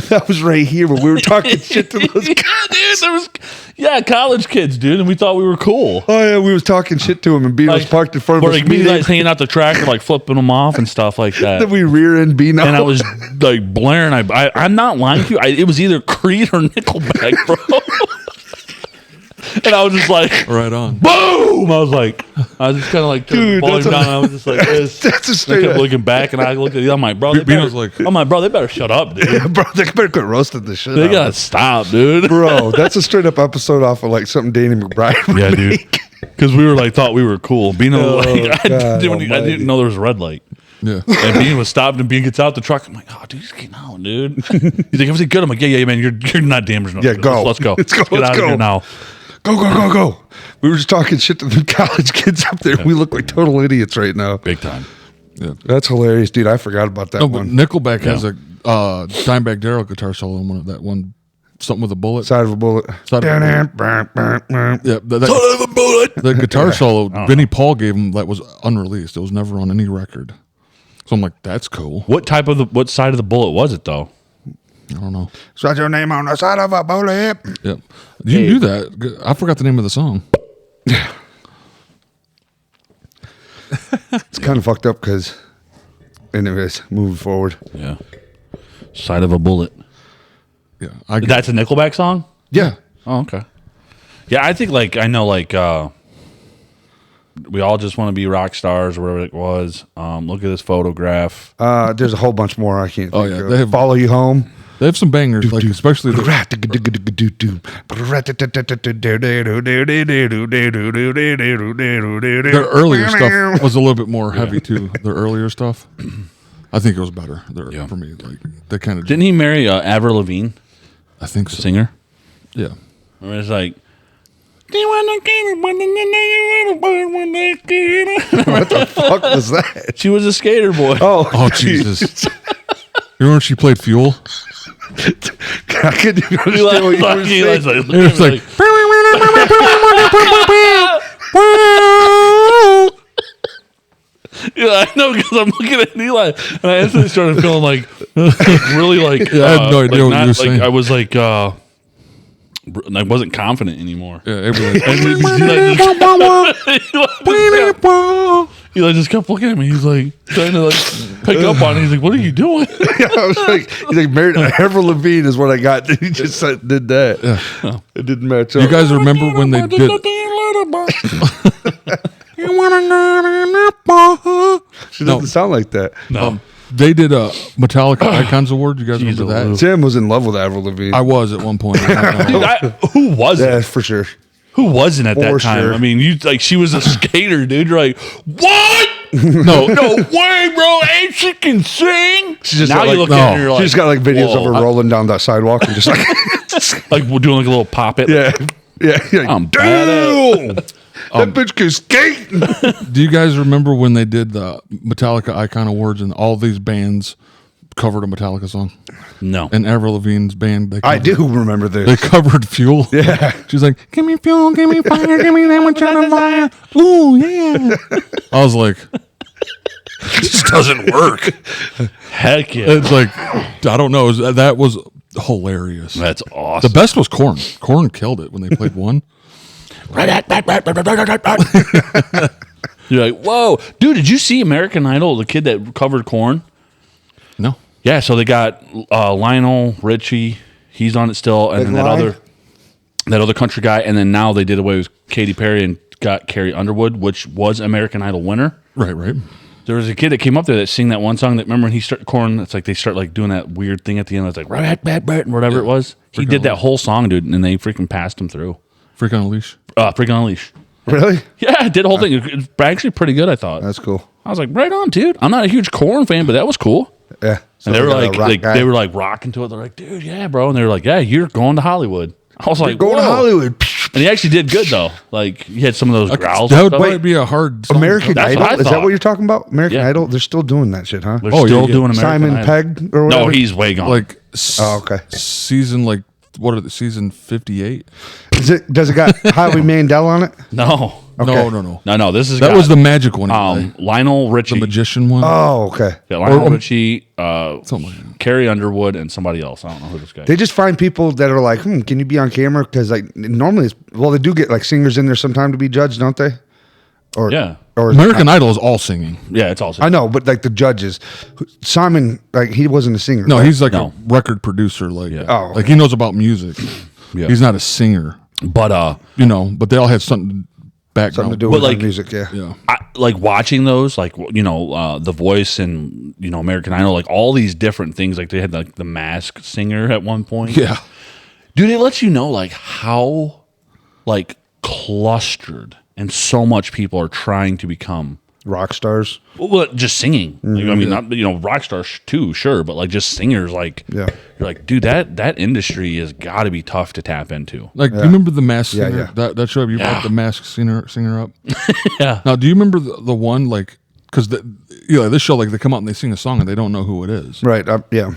That was right here when we were talking shit to those yeah, guys. dude. There was, college kids, dude, and we thought we were cool. Oh, yeah, we was talking shit to him, and Beano was parked in front of Or us. like me guys hanging out the tracker, like flipping them off and stuff like that. Then we rear end Beano. And I was like blaring. I'm not lying to you. It was either Creed or Nickelback, bro. And I was just like, Right on. boom! I was just kind of like turned the Dude, volume that's a- down. And I was just like this. That's a And I straight kept up. looking back, and I looked at you. I'm like, bro, they Bino's better, they better shut up, dude. Bro, they better quit roasting the shit They out of gotta us. stop, dude. Bro, that's a straight up episode off of like something Danny McBride would Yeah, dude. make. Because we were like, thought we were cool. Bino, like, I God didn't almighty. know there was a red light. Yeah. And Bean was stopped, and Bean gets out the truck. I'm like, oh, dude, he's getting out, dude. He's like, everything good? I'm like, yeah, man, you're not damaged. Yeah, go. Let's go. Let's go, Get let's out go. of here now. Go. We were just talking shit to the college kids up there. We look like total idiots right now. Big time. That's hilarious, dude. I forgot about that No, but one. Nickelback has a Dimebag Darrell guitar solo in one of that one, something with a bullet. Side of a bullet. Side of a Yeah, the guitar solo Vinnie Paul gave him that was unreleased. It was never on any record. So I'm like, that's cool. What side of the bullet was it though? I don't know. Write your name on the side of a bullet. Yep. You knew that. I forgot the name of the song. It's kind of fucked up because, anyways, moving forward. Yeah. Side of a bullet. Yeah. That's a Nickelback song? Yeah. Oh, okay. Yeah, I think we all just want to be rock stars or whatever it was. Look at this photograph. There's a whole bunch more I can't think yeah, of. they have- Follow You Home. They have some bangers, like especially the, their earlier stuff was a little bit more heavy too. Their earlier stuff, I think it was better. For me, like they kind of Didn't he marry Avril Lavigne, I think so. singer? Yeah. Or it's like, do you want to get What the fuck was that? She was a skater boy. Oh Jesus! You remember when she played Fuel? I couldn't even understand what you were Eli's saying. like, look It at was me like, yeah, I know because I'm looking at Eli and I instantly started feeling like really like Yeah, I had no idea what you were saying. I was like I wasn't confident anymore. yeah, everyone. He like just kept looking at me. He's like trying to like pick up on it. He's like, "What are you doing?" Yeah, I was like, he's like, married Avril Lavigne is what I got. He just did that. Yeah. It didn't match up. You guys remember when they did? She doesn't sound like that. No. They did a Metallica Icons Award. You guys remember that? Tim was in love with Avril Lavigne. I was at one point. Dude, who was Yeah, it? for sure. Who wasn't at that For time? sure. I mean, you like she was a skater, dude. You're like, what? No, No way, bro! Ain't she can sing? She just Now got, you like, look no. at her, you're like, She just got like videos of her whoa. rolling down that sidewalk and just like, like we're doing like a little pop it. yeah, yeah. You're like, I'm damn, that bitch can skate. Do you guys remember when they did the Metallica Icon Awards and all these bands covered a Metallica song? No. And Avril Lavigne's band, they I covered, do remember They this. covered Fuel. Yeah. She's like, "Give me fuel, give me fire, give me that much on fire." Ooh, yeah. I was like, This doesn't work. Heck yeah. it's like, I don't know. That was hilarious. That's awesome. The best was Korn. Korn killed it when they played one. You're like, whoa, dude! Did you see American Idol? The kid that covered Korn. No. Yeah, so they got Lionel Richie. He's on it still, and Big then Lion? that other country guy, and then now they did away with Katy Perry and got Carrie Underwood, which was American Idol winner. Right. There was a kid that came up there that sang that one song that remember when he started Korn. It's like they start like doing that weird thing at the end. It's like whatever it was. He did that whole song, dude, and they freaking passed him through. Freak on a Leash. Freaking on a Leash. Really? Yeah, did a whole thing. It's actually pretty good, I thought. That's cool. I was like, right on, dude. I'm not a huge Korn fan, but that was cool. Yeah. So And they were got a like, rock guy. they were like rocking to it. They're like, dude, yeah, bro. And they were like, yeah, you're going to Hollywood. I was like, going to whoa. Hollywood. And he actually did good though. Like he had some of those growls. That and would stuff. might be a hard song. American That's what I Idol? Is that thought. what you're talking about? American Yeah. Idol? They're still doing that shit, huh? They're Oh, still yeah. doing American Simon Idol. Pegg or whatever? No, he's way gone. Like, Oh, okay. Season, like, what are the season 58? Does it got Howie Mandel on it? no. No. No, this is That was the magic one. Lionel Richie. the magician one. Oh, okay. Yeah, Lionel Or- Richie, Something like that. Carrie Underwood, and somebody else. I don't know who this guy is. They just find people that are like, can you be on camera? Because like normally, they do get like singers in there sometime to be judged, don't they? Or Yeah. or American Idol is all singing. Yeah, it's also. I know, but like the judges, Simon, like he wasn't a singer. No, right? he's like No. a record producer. Like, Oh. like he knows about music. Yeah. He's not a singer, But but they all have something background. something to do But, with like- the music. Yeah. Yeah. I, like watching those, like The Voice and American Idol, like all these different things. Like they had like the Masked Singer at one point. Yeah. Dude, it lets you know like how like clustered and so much people are trying to become. Rock stars. Well, just singing. Like, I mean, not rock stars too, sure, but like just singers. Like, Yeah. you're like, dude, that industry has got to be tough to tap into. Like, do you remember the Masked Yeah, Singer? yeah. That show, you Yeah. brought the Masked Singer up? Yeah. Now, do you remember the one, like, because this show, like, they come out and they sing a song and they don't know who it is. Right. Yeah.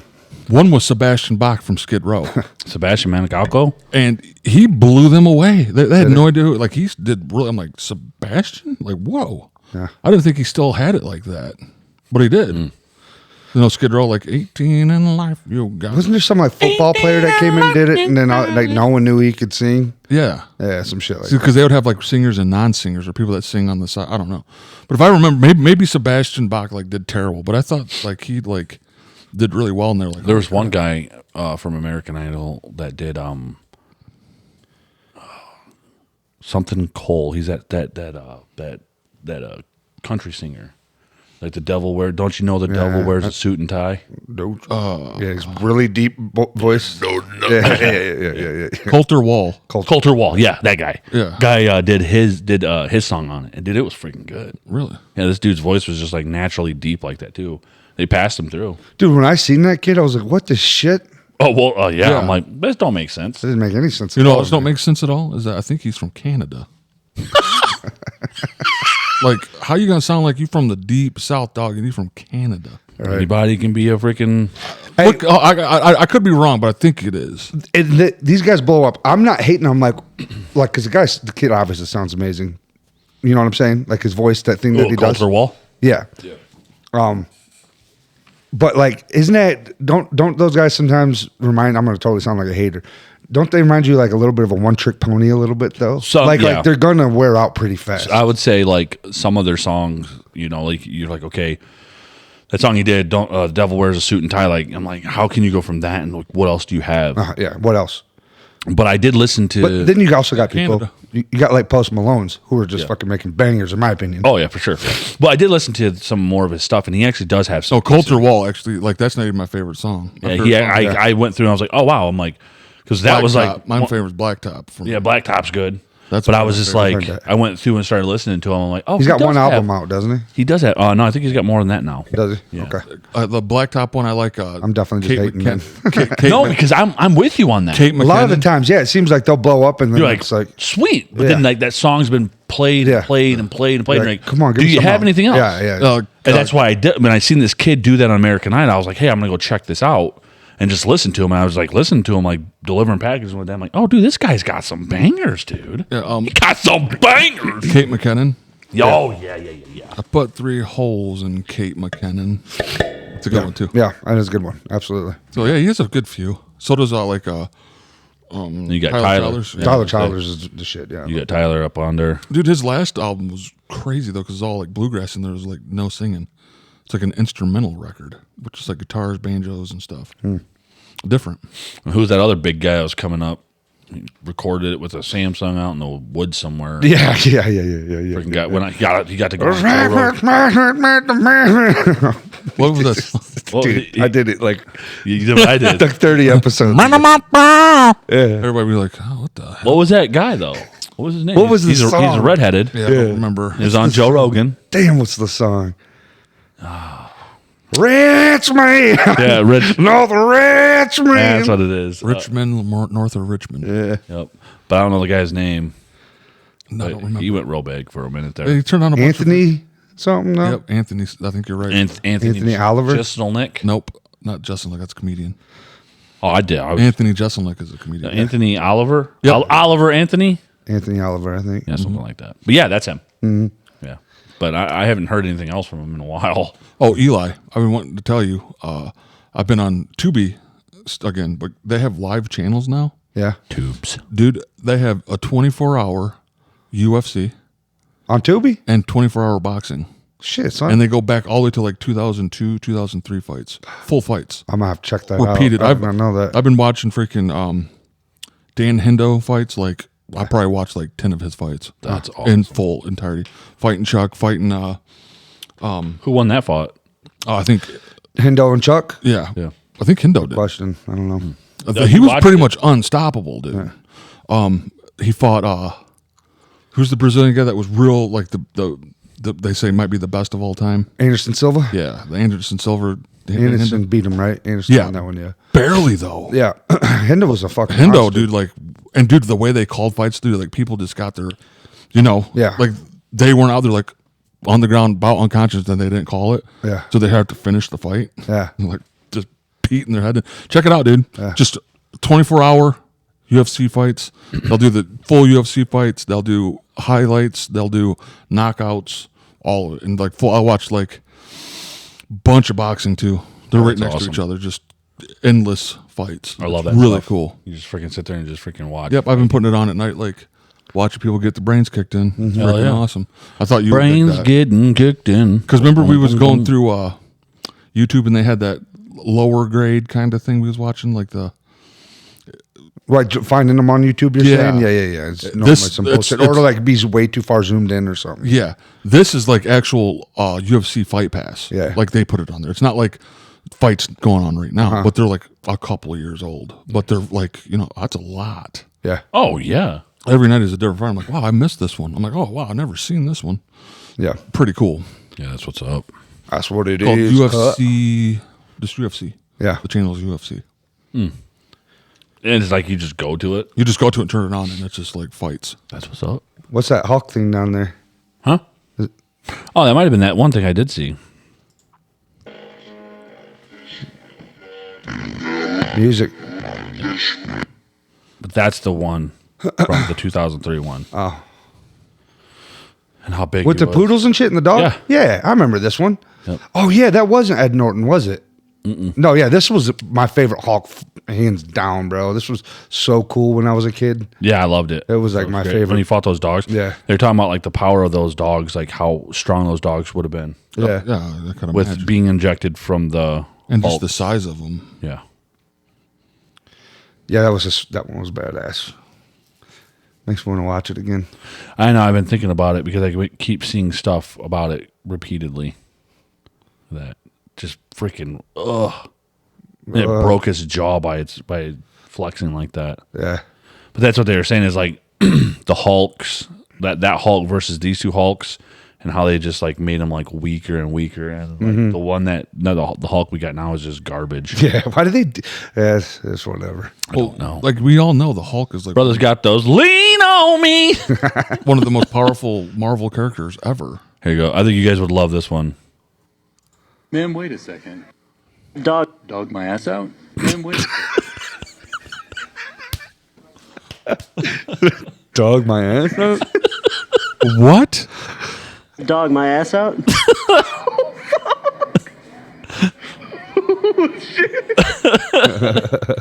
One was Sebastian Bach from Skid Row. Sebastian Maniscalco. And he blew them away. They had no idea who, like, he did really, I'm like, Sebastian? Like, whoa. Yeah. I didn't think he still had it like that. But he did. Skid Row, like, 18 in life, you got Wasn't there some like football player that came in and did it, and then like no one knew he could sing? Yeah. Yeah, some shit like that. Because they would have, like, singers and non-singers or people that sing on the side. I don't know. But if I remember, maybe Sebastian Bach, like, did terrible. But I thought, like, he, like, did really well in there. Like, There was one guy from American Idol that did something Cole. He's that country singer, like the devil don't you know the devil wears a suit and tie? No. Yeah, he's really deep voice. Yeah. Coulter Wall. Coulter Wall, yeah, that guy. Yeah. Guy did his song on it, and it was freaking good. Really? Yeah, this dude's voice was just like naturally deep like that too. They passed him through. Dude, when I seen that kid, I was like, what the shit? Oh well, yeah. Yeah. I'm like, this don't make sense. That didn't make any sense. You at know, all. what don't make sense at all is that I think he's from Canada. Like, how you gonna sound like you from the deep South, dog, and you from Canada? Right. Anybody can be a freaking. Hey, Look, I could be wrong, but I think it is. these guys blow up. I'm not hating. I'm like, because the kid obviously sounds amazing. You know what I'm saying? Like his voice, that thing that he does. Coulter Wall. Yeah. But like, isn't that don't those guys sometimes remind? I'm gonna totally sound like a hater. don't they remind you like a little bit of a one trick pony a little bit though? Yeah. Like they're gonna wear out pretty fast. I would say like some of their songs, you know, like you're like, okay, that song you did, don't the Devil Wears a Suit and Tie. Like I'm like, how can you go from that and like, what else do you have? Yeah. What else? But I did listen to. But then you also got people. Canada. You got like Post Malone's who are just fucking making bangers, in my opinion. Oh yeah, for sure. Well, I did listen to some more of his stuff, and he actually does have some. Oh, Culture Wall, actually, like that's not even my favorite song. I went through and I was like, oh wow, I'm like, because that was like my favorite's Blacktop. Blacktop's good. That's but one I of was my just favorites. like, I went through and started listening to him. I'm like, oh, He's got one does album have- out, doesn't he? He does have. No, I think he's got more than that now. Does he? Yeah. Okay. The Blacktop one I like. I'm definitely just hating then. No, because I'm with you on that. Kate McKinnon. A lot of the times, yeah, it seems like they'll blow up and then You're like, it's like, sweet, but Yeah. then like that song's been played Yeah. and played and played and played. like, and like, come on, give do me you some have more. anything else? Yeah. And that's why I did. When I seen this kid do that on American Idol, I was like, hey, I'm gonna go check this out and just listen to him. And I was like, listening to him, like delivering packages with them. Like, oh, dude, this guy's got some bangers, dude. Yeah, He got some bangers. Kate McKinnon. Oh yeah. I put 3 holes in Kate McKinnon. It's a good one too. Yeah, that is a good one. Absolutely. So yeah, he has a good few. So does like You got Tyler Tyler. Childers. Yeah, Tyler Childers is the shit, yeah. You got Tyler up on there. Dude, his last album was crazy though, because it's all like bluegrass and there was like no singing. It's like an instrumental record, which is like guitars, banjos, and stuff. Different. Who's that other big guy that was coming up? He recorded it with a Samsung out in the woods somewhere. Yeah. Freaking guy, when he got to go on Joe Rogan. What was that? Well, Dude, I did it like You did what I did. 30 episodes. Everybody be like, oh, what the hell? What was that guy though? What was his name? What was the he's song? He's a redheaded. Yeah, I don't remember. He was on Joe Rogan. Damn, what's the song? Rich man. Yeah, Rich. No, the rich man. That's what it is. Richmond, north of Richmond. Yeah. Yep. But I don't know the guy's name. No, I don't But remember. he went real big for a minute He there. turned on a bunch Anthony something, no? Of, yep, Anthony. I think you're right. Anthony Oliver? Jeselnik. Nope, not Jeselnik. That's a comedian. Oh, I did. I was, Anthony Jeselnik is a comedian. Anthony Oliver. Yep. Oliver Anthony. Anthony Oliver, I think. Yeah, something like that. But yeah, that's him. Mm-hmm. Yeah. But I haven't heard anything else from him in a while. Oh, Eli. I've been wanting to tell you. I've been on Tubi again, but they have live channels now. Yeah. Tubes. Dude, they have a 24-hour UFC On Tubi? and 24-hour boxing. Shit, son. And they go back all the way to like 2002, 2003 fights. Full fights. I'm going to have to check that Repeated. out. I did not know that. I've been watching freaking Dan Hendo fights. Like, I probably watched like 10 of his fights. That's awesome. In full entirety. Fighting Chuck, fighting, Who won that fight? I think, Hendo and Chuck? yeah. Yeah. I think Hendo did. Question. I don't know. He was watched pretty it? much unstoppable, dude. He fought who's the Brazilian guy that was real like the they say might be the best of all time? Anderson Silva? Yeah, the Anderson Silva. Anderson beat him, right? Anderson Yeah. won that one, yeah. Barely though. Yeah. Hendo was a fucking Hendo, monster. dude, like and dude, the way they called fights, dude, like people just got their Yeah. like they weren't out there like on the ground about unconscious and they didn't call it. Yeah. So they had to finish the fight. Yeah. Like just beating their head. Check it out, dude. Just 24-hour UFC fights. They'll do the full UFC fights. They'll do highlights. They'll do knockouts. All of it. And like full. I watched like a bunch of boxing too. They're right next to each other. Just endless fights. I love It's that. Really stuff. cool. You just freaking sit there and just freaking watch. Yep, I've been putting it on at night, like watching people get the brains kicked in. It's Hell freaking yeah. awesome. I thought you Brains would getting kicked in. because remember we was going through YouTube and they had that lower grade kind of thing we was watching, like the Right, finding them on YouTube, you're Yeah. saying? Yeah. It's normally some bullshit. Or like be way too far zoomed in or something. yeah. This is like actual UFC Fight Pass. Yeah. like they put it on there. It's not like fights going on right now, but they're like a couple of years old. But they're like that's a lot. Yeah. Oh yeah. Every night is a different fight. I'm like, wow, I missed this one. I'm like, oh wow, I've never seen this one. Yeah. Pretty cool. Yeah, that's what's up. That's what it Called is. UFC. Just UFC. Yeah. The channel is UFC. And it's like you just go to it. You just go to it and turn it on, and it's just like fights. That's what's up. What's that Hulk thing down there? Huh? Oh, that might have been that one thing I did see. Music. But that's the one from the 2003 one. Oh. And how big With he the was. poodles and shit and the dog? Yeah. Yeah, I remember this one. Yep. Oh, yeah, that wasn't Ed Norton, was it? No, yeah, this was my favorite Hulk, hands down, bro. This was so cool when I was a kid. Yeah, I loved it. It was like my favorite. When he fought those dogs. Yeah. They're talking about like the power of those dogs, like how strong those dogs would have been Yeah. Yeah, I kind of with being injected from the and Hulk. just the size of them. Yeah. Yeah, that one was badass. Makes me want to watch it again. I know. I've been thinking about it because I keep seeing stuff about it repeatedly. That just freaking it broke his jaw by flexing like that. Yeah. But that's what they were saying is like the Hulks, that Hulk versus these two Hulks, and how they just like made him like weaker and weaker. And like the one the Hulk we got now is just garbage. Yeah. Why did they? Yeah, it's whatever. I don't know. Like we all know, the Hulk is like Brothers got those. Lean on me. one of the most powerful Marvel characters ever. Here you go. I think you guys would love this one. Man, wait a second. Dog my ass out? Man, wait. Dog my ass out? What? Dog my ass out?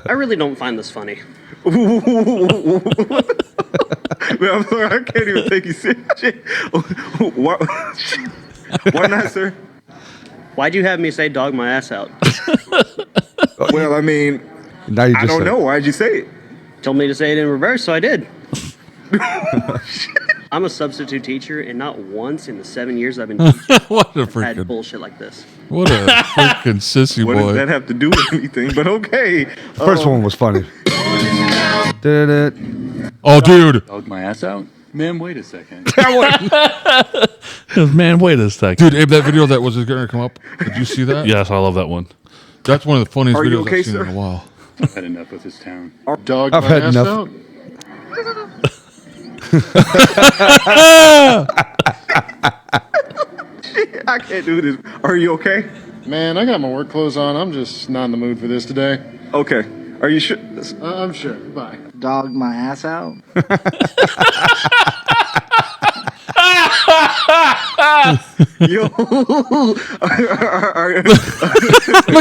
I really don't find this funny. Man, I'm sorry, I can't even take you serious. Why not, sir? Why'd you have me say dog my ass out? Well, I mean, Now you I just don't said- know. Why'd you say it? Told me to say it in reverse, so I did. I'm a substitute teacher, and not once in the 7 years I've been teaching What a I've had freaking bullshit like this. what a freaking sissy What does boy. that have to do with anything? But okay. First one was funny. Did it? Oh, dude, Dog my ass out? Man, wait a second. Man, wait a second. dude, Abe, that video that was going to come up. Did you see that? Yes, I love that one. That's one of the funniest Are you videos okay, I've seen sir? in a while. I've had enough of this town. Dog I've my had ass enough. out. I can't do this. Are you okay? Man, I got my work clothes on. I'm just not in the mood for this today. Okay. Are you sure? I'm sure. Bye. Dog my ass out? Yo. Look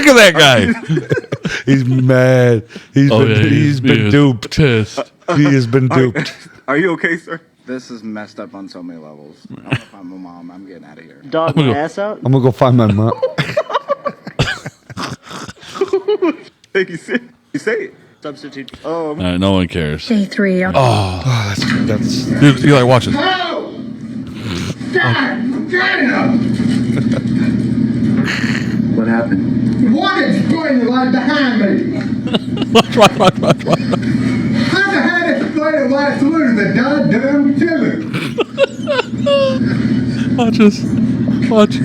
at that guy. He's mad. He's been duped. Pissed. He has been duped. Are you okay, sir? This is messed up on so many levels. I don't know if I'm a mom. I'm getting out of here. Dog my ass out? I'm gonna go find my mom. Think you say it. Substitute. All right, no one cares. Day 3. That's Dude, Eli, watch it. What happened? What is going right behind me? Watch. How the hell is explaining why it's through the goddamn killer? Watch this. Watch.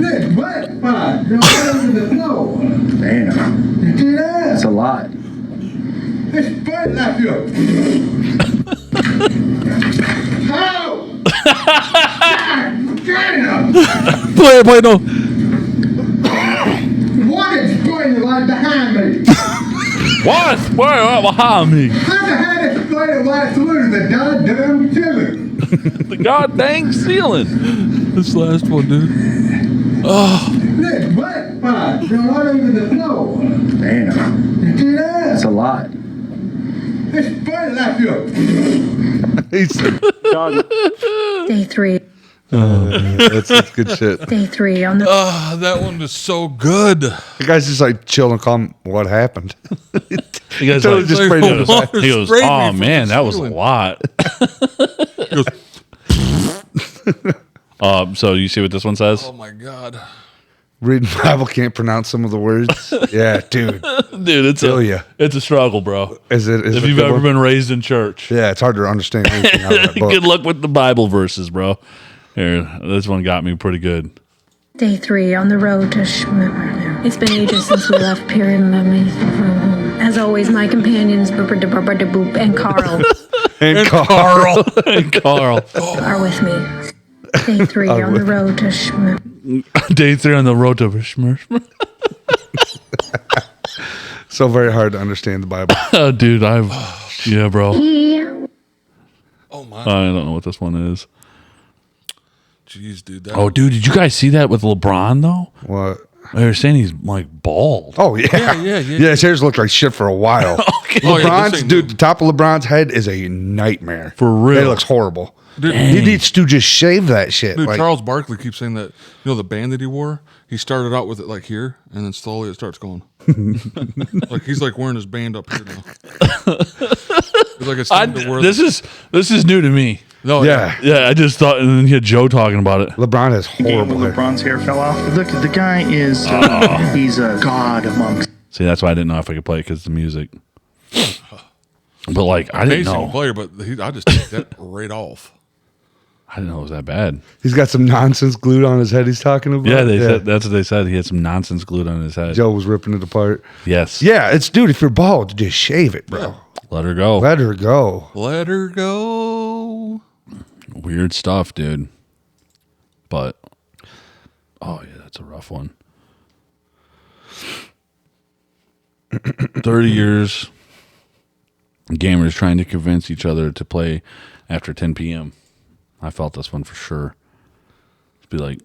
This wet spot going under the floor. Damn. You see that? That's a lot. It's fun like you. How? Damn! Play, no. What is going right behind me? What? Where behind me? How the hell is explaining why it's through the goddamn killer? The god dang ceiling. This last one, dude. This wet spot going under the floor. Damn. You see that? That's a lot. It's fun like you. Dog. Day 3. that's good shit. Day 3 on the That one is so good. The guy's just like chilling, calm. What happened? You guys Totally like, just Like, sprayed it. water he goes, sprayed me oh from man, the that was a ceiling." lot. He goes, So you see what this one says? oh my god. Reading Bible, can't pronounce some of the words. Yeah, dude. Dude, it's Feel ya. it's a struggle, bro. Is it? Is If it you've good ever one? been raised in church. Yeah, it's hard to understand anything out of that book. Good luck with the Bible verses, bro. Here, this one got me pretty good. Day 3 on the road to It's been ages since we left Pyramid. As always, my companions, Boop and Carl, And Carl. And Carl. are with me. Day 3 on the road to Day 3 on the road to Schmurf. So very hard to understand the Bible. Dude, yeah, bro. Oh my. I don't know what this one is. Jeez, dude. That Oh, dude, did you guys see that with LeBron though? What? They're saying he's like bald. Oh yeah, yeah. His hair's looked like shit for a while. Oh, yeah, LeBron's this ain't dude, new. the top of LeBron's head is a nightmare. For real. It looks horrible. Dude, He needs to just shave that shit. Dude, Like, Charles Barkley keeps saying that, the band that he wore, he started out with it like here, and then slowly it starts going. Like he's like wearing his band up here now. It's like it's time to wear This is new to me. No, yeah. Yeah, I just thought, and then you had Joe talking about it. LeBron has horrible hair. LeBron's hair fell off. Look, the guy is he's a god amongst. See, that's why I didn't know if I could play it because the music. But like, I didn't amazing know. player, but I just take that right off. I didn't know it was that bad. He's got some nonsense glued on his head. He's talking about. Yeah, they said that's what they said. He had some nonsense glued on his head. Joe was ripping it apart. Yes. Yeah, it's dude. If you're bald, just shave it, bro. Let her go. Let her go. Let her go. Weird stuff, dude. But oh yeah, that's a rough one. 30 years. Gamers trying to convince each other to play after 10 p.m. I felt this one for sure. Just be like,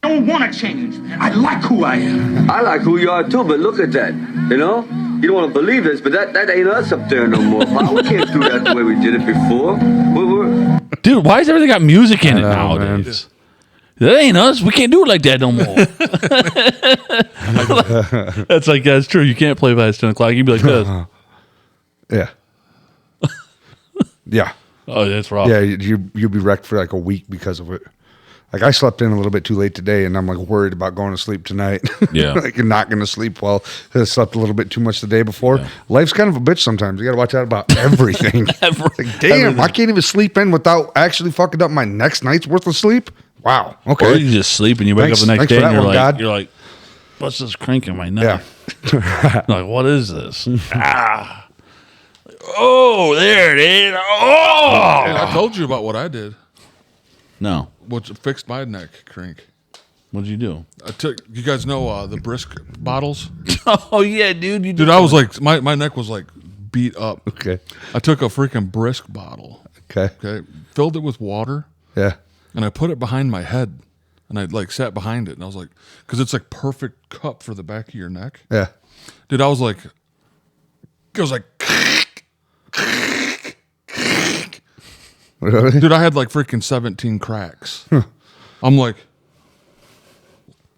I don't want to change, man. I like who I am. I like who you are too, but look at that. You know? You don't want to believe this, but that ain't us up there no more. Pop. We can't do that the way we did it before. dude, why has everything got music in it know, nowadays? That ain't us. We can't do it like that no more. That's true. You can't play past 10 o'clock. You'd be like this. Yeah. Yeah. Oh, that's rough. Yeah, you'll be wrecked for like a week because of it. Like I slept in a little bit too late today, and I'm like worried about going to sleep tonight. Yeah, like you're not going to sleep well. I slept a little bit too much the day before. Yeah. Life's kind of a bitch sometimes. You got to watch out about everything. Like, damn, everything. I can't even sleep in without actually fucking up my next night's worth of sleep. Wow. Okay. Or you just sleep and you wake up the next day and you're like, what's this crank in my neck? Yeah. Like, what is this? Oh, there it is. Oh, and I told you about what I did. No. Which fixed my neck crank. What did you do? I took. You guys know the Brisk bottles? Oh yeah, dude. Dude, I was like, my neck was like beat up. Okay. I took a freaking Brisk bottle. Okay. Filled it with water. Yeah. And I put it behind my head, and I like sat behind it, and I was like, because it's like perfect cup for the back of your neck. Yeah. Dude, I was like. Really? Dude, I had like freaking 17 cracks. I'm like,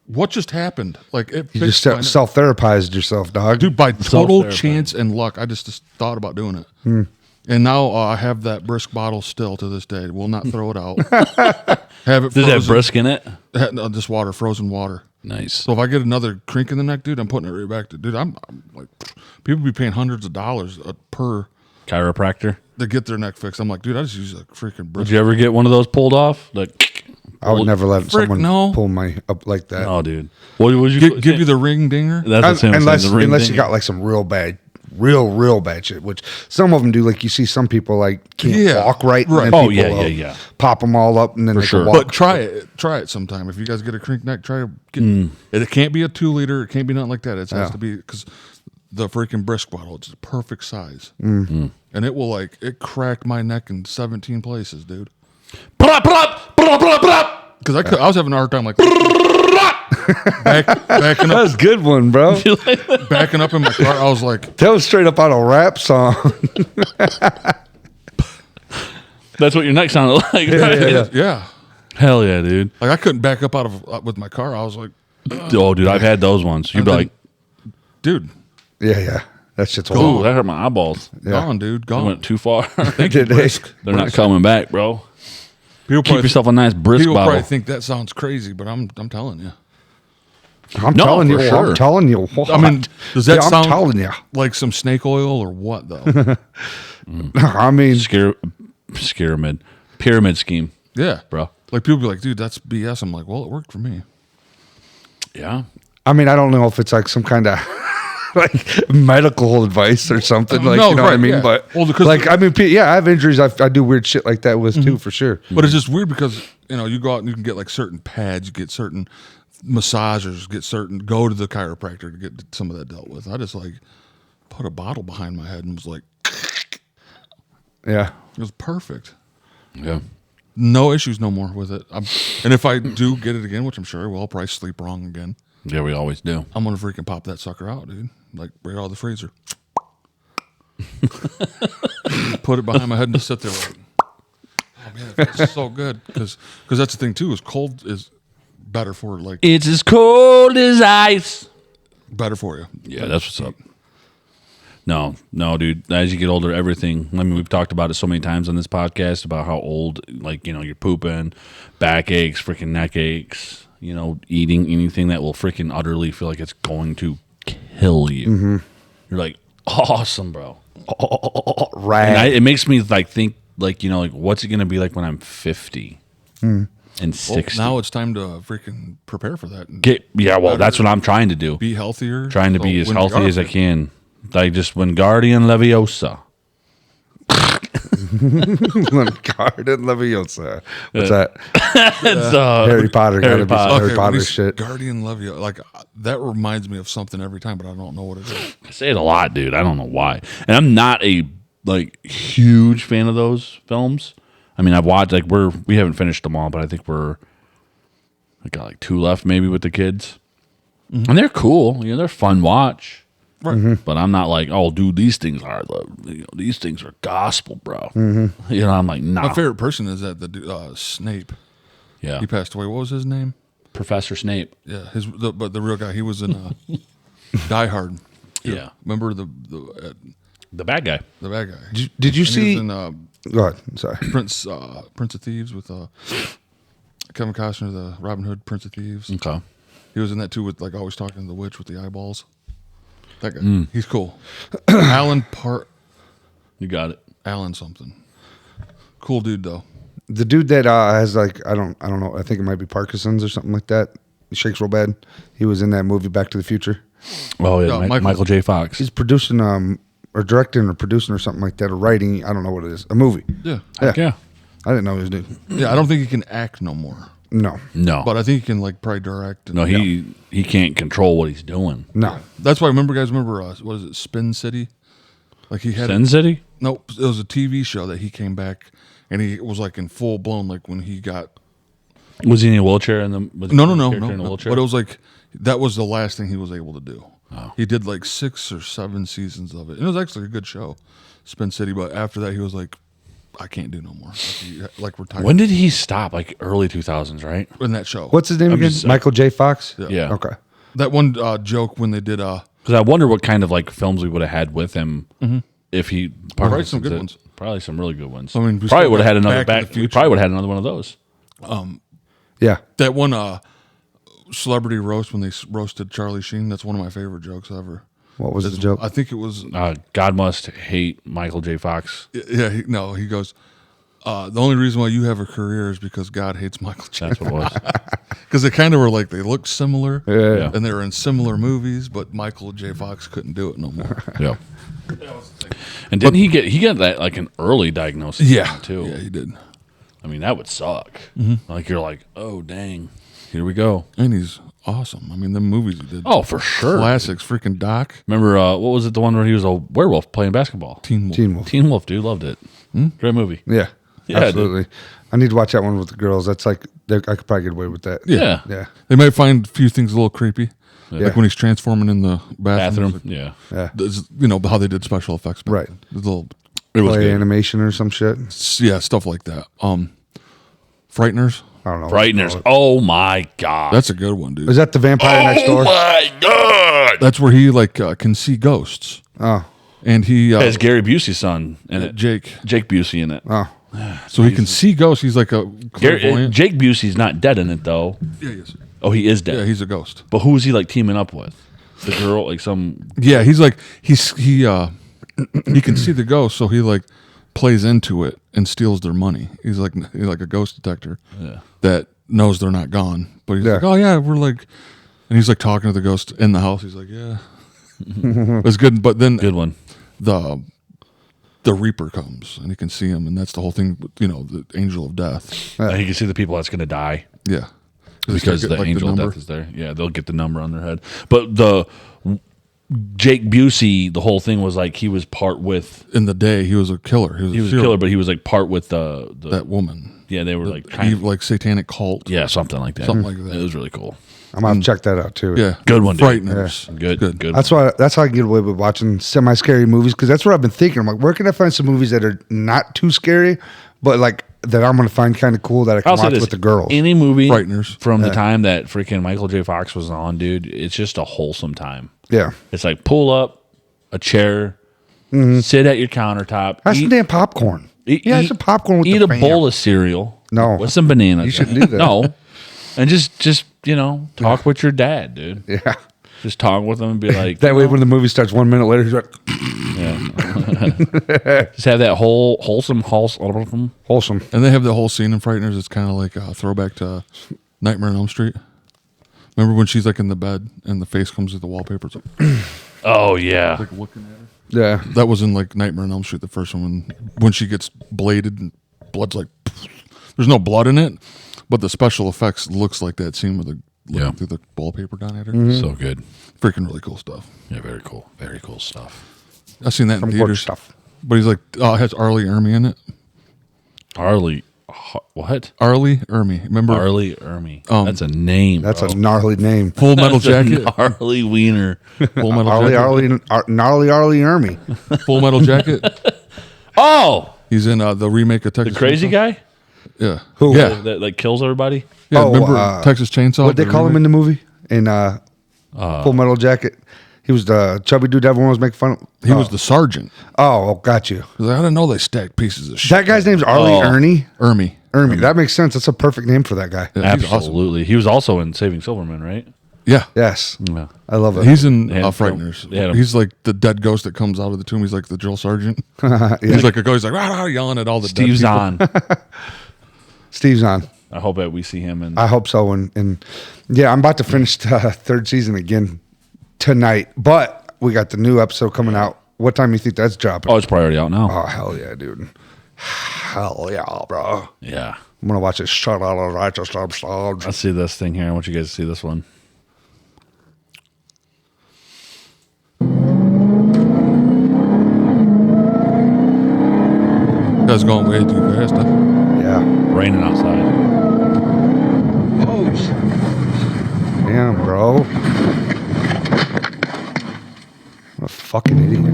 what just happened? Like it. You just self-therapized yourself, dog. Dude, by total chance and luck, I just thought about doing it. And now I have that Brisk bottle still to this day. Will not throw it out. Have it. Does it have Brisk in it? No, just water, frozen water. Nice. So if I get another crink in the neck, dude, I'm putting it right back to. Dude, I'm like, people be paying hundreds of dollars per chiropractor to get their neck fixed. I'm like, dude, I just use a freaking Brisk. Did you ever get one of those pulled off? Like, I would never let someone pull my up like that. Oh, dude. What would you give you the ring dinger? That's unless you got like some real bad shit, which some of them do. Like you see some people like can't walk right. And then people pop them all up and then they can walk. But try it sometime. If you guys get a crink neck, try to get it. Can't be a 2 liter. It can't be nothing like that. It has to be because the freaking Brisk bottle. It's a perfect size, and it will it cracked my neck in 17 places, dude. Because I was having a hard time backing up. That was a good one, bro. Backing up in my car, I was like, that was straight up on a rap song. That's what your neck sounded like. Yeah. Hell yeah, dude. Like I couldn't back up with my car. I was like, oh, dude, I've had those ones. You'd be like, dude. Yeah. That shit's horrible. That hurt my eyeballs. Gone, dude. Gone. Went too far. Thank you, Brisk. They're not coming back, bro. Keep yourself a nice Brisk people bottle. Probably think that sounds crazy, but I'm telling you. I'm telling you. I'm telling you. What? I mean, does that sound I'm telling you. Like some snake oil or what, though? I mean, pyramid scheme. Yeah, bro. Like people be like, dude, that's BS. I'm like, well, it worked for me. Yeah. I mean, I don't know if it's like some kind of like medical advice or something. Like, you know what I mean? Yeah. But I mean, I have injuries. I do weird shit like that with too, for sure. But it's just weird because you go out and you can get like certain pads, you get certain massagers, go to the chiropractor to get some of that dealt with. I just put a bottle behind my head and was like, yeah, it was perfect. Yeah. No issues no more with it. And if I do get it again, which I'm sure I will, I'll probably sleep wrong again. Yeah, we always do. I'm gonna freaking pop that sucker out, dude. Like right out of the freezer. Put it behind my head and just sit there like, oh man, it's so good. Because that's the thing too, is cold is better for like It's as cold as ice. better for you. Yeah, that's what's up. No, dude. As you get older, everything. I mean, we've talked about it so many times on this podcast about how old, like, you know, you're pooping, back aches, freaking neck aches, you know, eating anything that will freaking utterly feel like it's going to kill you. Mm-hmm. You're like, awesome, bro. Right. And it makes me like think, like, you know, like, what's it going to be like when I'm 50 and 60? Now it's time to freaking prepare for that. And That's what I'm trying to do. be healthier. Trying to be as when healthy you as I can. Like just Wingardium Leviosa. Wingardium Leviosa. What's that? It's Harry Potter. Harry Gotta be Potter. some Harry Okay, Potter when he's shit. Guardian Levio, like that reminds me of something every time, but I don't know what it is. I say it a lot, dude. I don't know why. And I'm not a like huge fan of those films. I mean, I've watched like we haven't finished them all, but I think I got like 2 left maybe with the kids. And they're cool. You know, they're fun watch. Right. But I'm not like, oh, dude, these things are these things are gospel, bro. You know, I'm like, nah. My favorite person is that the Snape. Yeah, He passed away. What was his name? Professor Snape. Yeah, but the real guy. He was in Die Hard. Yeah, Remember the bad guy. The bad guy. Did you And see? He was in, Go ahead. Sorry. Prince of Thieves with Kevin Costner, the Robin Hood Prince of Thieves. Okay. He was in that too with like always talking to the witch with the eyeballs. That guy. He's cool. Alan You got it. Alan something. Cool dude though. The dude that has like I don't know. I think it might be Parkinson's or something like that. He shakes real bad. He was in that movie Back to the Future. Oh yeah, Yeah, Michael J. Fox. He's producing or directing or producing or something like that or writing. I don't know what it is. A movie. Yeah. Yeah. I didn't know he was new. Yeah, I don't think he can act no more. No. But I think he can like probably direct. And, No, he can't control what he's doing. No. That's why remember what is it, Spin City? Like he had Sin City? Nope, it was a TV show that he came back and he was like in full blown like when he got Was he in a wheelchair? In the No. In a wheelchair? But it was like that was the last thing he was able to do. Oh. He did like 6 or 7 seasons of it. And it was actually a good show, Spin City. But after that, he was like, I can't do no more. Like retired. When did he stop? Like early 2000s, right? In that show. What's his name again? Michael J. Fox? Yeah. Okay. That one joke when they did Because I wonder what kind of like films we would have had with him if he probably some good ones. Probably some really good ones. I mean, we probably still would have had got another Back to the we Future. probably would have had another one of those. Yeah. that one celebrity roast when they roasted Charlie Sheen. That's one of my favorite jokes ever. What was the joke? I think it was God must hate Michael J. Fox. Yeah, he goes, the only reason why you have a career is because God hates Michael J. That's what it was. Because they kind of were like, they looked similar. Yeah. And they were in similar movies, but Michael J. Fox couldn't do it no more. Yeah. And didn't he get that like an early diagnosis? Too. Yeah, he did. I mean, that would suck. Like you're like, oh dang, here we go. And he's awesome. I mean, the movies he did. Oh, for sure. Classics. Freaking Doc. Remember what was it? The one where he was a werewolf playing basketball. Teen Wolf. Teen Wolf. Teen Wolf, dude, loved it. Great movie. Yeah. Yeah, absolutely. I need to watch that one with the girls. That's like I could probably get away with that. Yeah. Yeah. They might find a few things a little creepy. Yeah. Like when he's transforming in the bathroom. Yeah. Yeah. You know, how they did special effects. back Right. then. The little, It was Play good. animation or some shit. yeah, stuff like that. Frighteners. I don't know. Frighteners. Oh my god. That's a good one, dude. Is that the vampire next door? my god. That's where he like can see ghosts. Oh. And he Has Gary Busey's son in it. Jake. Jake Busey in it. Oh. So he can see ghosts. He's like a clairvoyant. Jake Busey's not dead in it though. Yeah, he is. Oh, he is dead. Yeah, he's a ghost. But who's he like teaming up with? The girl, like some. Yeah, he's like he can see the ghost, so he like plays into it and steals their money. He's like a ghost detector that knows they're not gone, but he's like, oh yeah, we're like, and he's like talking to the ghost in the house. He's like, yeah, it's good. But then Good one. The Reaper comes and he can see him, and that's the whole thing. You know, the angel of death. And he can see the people that's going to die. Yeah, Because Get, the like, angel of number. death is there. Yeah, they'll get the number on their head. But the Jake Busey, the whole thing was like he was part with. In the day, he was a killer. He was a killer, but he was like part with the that woman. Yeah, they were like like satanic cult. Yeah, something like that. Something like that. It was really cool. I'm gonna check that out too. Yeah, Good one, dude. Frighteners. Yeah. Good. That's how I get away with watching semi-scary movies, because that's what I've been thinking. I'm like, where can I find some movies that are not too scary, but like that I'm gonna find kind of cool that I can I'll say watch this, with the girls? Any movie Frighteners. from the time that freaking Michael J. Fox was on, dude, it's just a wholesome time. Yeah, It's like pull up a chair, sit at your countertop, have some damn popcorn. Some popcorn with eat the a fam. bowl of cereal. No. With some bananas. You shouldn't do that. No. And just talk with your dad, dude. Yeah. Just talk with him and be like That way, when the movie starts 1 minute later, he's like, just have that wholesome. wholesome. And they have the whole scene in Frighteners. It's kind of like a throwback to Nightmare on Elm Street. Remember when she's like in the bed and the face comes with the wallpaper? It's like, Oh yeah. like looking at her. Yeah. That was in like Nightmare on Elm Street, the first one, when she gets bladed and blood's like, there's no blood in it, but the special effects looks like that scene with the looking through the wallpaper down at her. So good. Freaking really cool stuff. Yeah, very cool. Very cool stuff. I've seen that in Some theaters. stuff. But he's like, it has Arlie Ermy in it. Arlie what? Arlie Ermy. Remember? Arlie Ermy. That's a name. That's bro. a gnarly name. Full Metal Jacket. Arlie Wiener. Full Metal Arlie, Jacket. gnarly Arlie Ermy. Full Metal Jacket. Oh, He's in the remake of Texas the crazy Chainsaw. guy Yeah. Who? Yeah. that like kills everybody. Yeah. Oh, remember Texas Chainsaw? What they the call him in remake? the movie? In Full Metal Jacket. He was the chubby dude everyone was making fun of. He was the sergeant. Oh, got you. He's like, I didn't know they stacked pieces of shit. That guy's name's Arlie Ernie. Ermy. Ermy. That makes sense. That's a perfect name for that guy. Yeah, he's awesome. Absolutely. He was also in Saving Silverman, right? Yeah. Yes. Yeah. I love it. He's in They had him- Frighteners. they had him- He's like the dead ghost that comes out of the tomb. He's like the drill sergeant. Yeah. He's like a ghost. He's like, rah, rah, yelling at all the Steve's dead people. on. Steve's on. I hope that we see him in. I hope so. And yeah, I'm about to finish the third season again tonight. But we got the new episode coming out. What time do you think that's dropping? Oh, it's probably already out now. Oh, hell yeah, dude. Hell yeah, bro. Yeah. I'm going to watch it. Shut out of righteous episodes. Let's see this thing here. I want you guys to see this one. That's going way too fast. Huh? Yeah. Raining outside. Damn, bro. What a fucking idiot.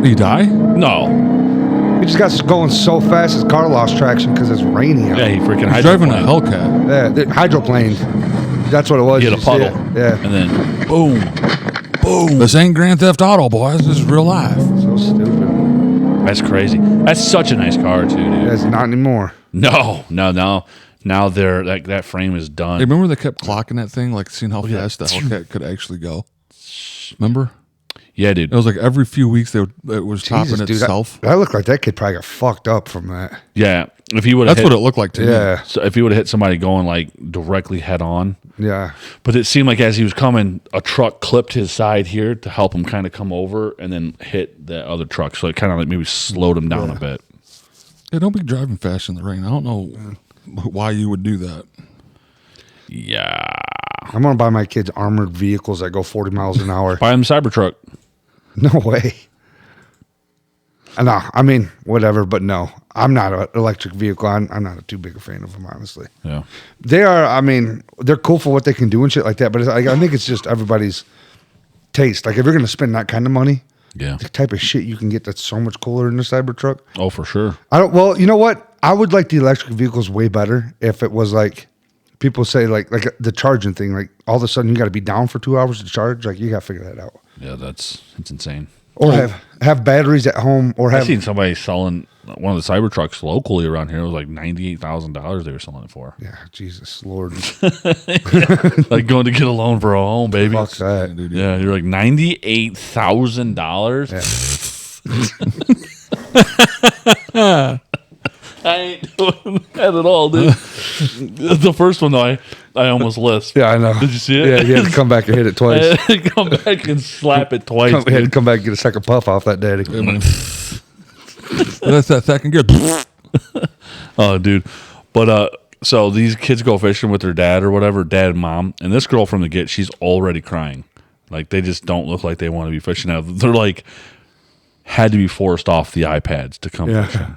Did he die? No. He just got going so fast his car lost traction because it's raining out. Yeah, he freaking He's driving a hydroplaned. Hellcat. Yeah, the hydroplaned. That's what it was. He hit You a see it? puddle. Yeah. And then boom. Boom. This ain't Grand Theft Auto, boys. This is real life. So stupid. That's crazy. That's such a nice car too, dude. It's not anymore. No. Now they're like that frame is done. Hey, remember they kept clocking that thing, like seeing how fast the Hellcat could actually go? Remember? Yeah, dude. It was like every few weeks it was topping Jesus, dude, itself. that looked like that kid probably got fucked up from that. Yeah. If he would have That's what it looked like to me. Yeah. So if he would have hit somebody going like directly head on. Yeah. But it seemed like as he was coming, a truck clipped his side here to help him kind of come over and then hit the other truck. So it kind of like maybe slowed him down a bit. Yeah, don't be driving fast in the rain. I don't know why you would do that. Yeah. I'm going to buy my kids armored vehicles that go 40 miles an hour. Buy him a Cybertruck. No way. No, I mean, whatever, but no. I'm not an electric vehicle. I'm not too big a fan of them, honestly. Yeah. They are, I mean, they're cool for what they can do and shit like that, but I think it's just everybody's taste. Like, if you're going to spend that kind of money, Yeah. the type of shit you can get that's so much cooler in the Cybertruck. Oh, for sure. Well, you know what? I would like the electric vehicles way better if it was like, people say like the charging thing, like all of a sudden you got to be down for 2 hours to charge. Like, you got to figure that out. Yeah, it's insane. Or have batteries at home, or I have. seen somebody selling one of the Cybertrucks locally around here. It was like $98,000 they were selling it for. Yeah, Jesus Lord. Like going to get a loan for a home, baby. Fuck that, dude. Yeah, you're like $98,000. I ain't doing that at all, dude. The first one though, I almost lisped. Yeah, I know. Did you see it? Yeah, you had to come back and hit it twice. I had to come back and slap it twice. You had to dude. come back and get a second puff off that daddy. That's that second gear. Oh, dude. But so these kids go fishing with their dad or whatever, dad and mom, and this girl from the get, she's already crying. Like they just don't look like they want to be fishing out. They're like had to be forced off the iPads to come fishing.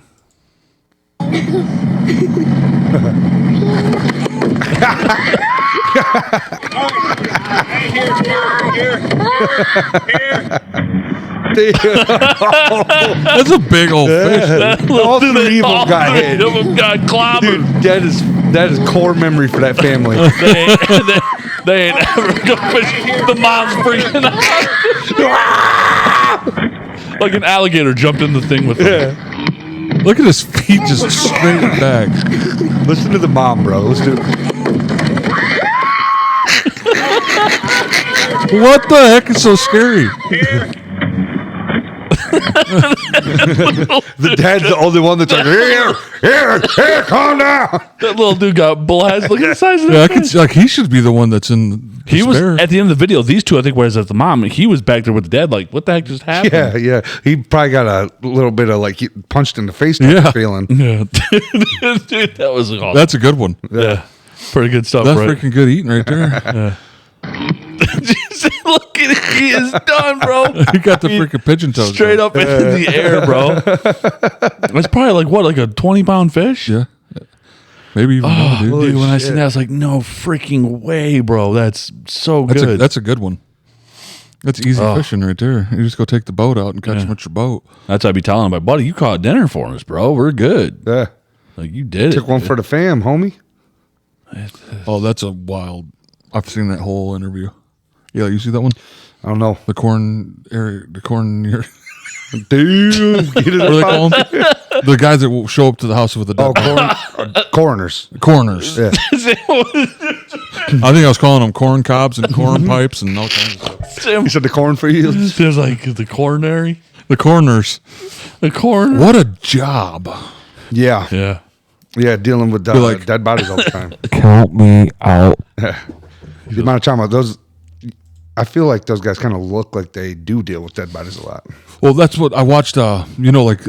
That's a big old fish. All three of them got hit. Three of them got clobbered. Dude, that is core memory for that family. They ain't ever gonna fish. The mom's freaking out. Like an alligator jumped in the thing with them. Look at his feet just straight back. Listen to the mom, bro. Listen to What the heck is so scary? the dad's the only one that's like, here, calm down. That little dude got blasted. Look at the size of Yeah, I that. could like he should be the one that's in. He was despair. at the end of the video. These two, I think, whereas as the mom, he was back there with the dad. Like, what the heck just happened? Yeah. He probably got a little bit of like punched in the face type of feeling. Yeah. Dude, that was awesome. That's a good one. Yeah. Pretty good stuff, That's right? freaking good eating right there. Look at it. He is done, bro. He got the freaking pigeon toes Straight up into the air, bro. That's probably like what, like a 20-pound fish? Yeah. Maybe even more, dude. Dude, when I seen that, I was like, no freaking way, bro. That's so good. That's a good one. That's easy fishing right there. You just go take the boat out and catch them with your boat. That's what I'd be telling him, like, buddy, you caught dinner for us, bro. We're good. Yeah. Like, you did Took one for the fam, homie. Oh, that's a wild. I've seen that whole interview. Yeah, you see that one? I don't know. The corn area. Dude, get it What do they call them? The guys that will show up to the house with the dead coroners. Coroners. Yeah. I think I was calling them corn cobs and corn pipes and all kinds of stuff. You said the cornfields? There's like the coronary. The coroners. The corn. What a job. Yeah. Yeah. Yeah, dealing with dead bodies all the time. Count me out. The amount of time those, I feel like those guys kind of look like they do deal with dead bodies a lot. Well, that's what I watched. Like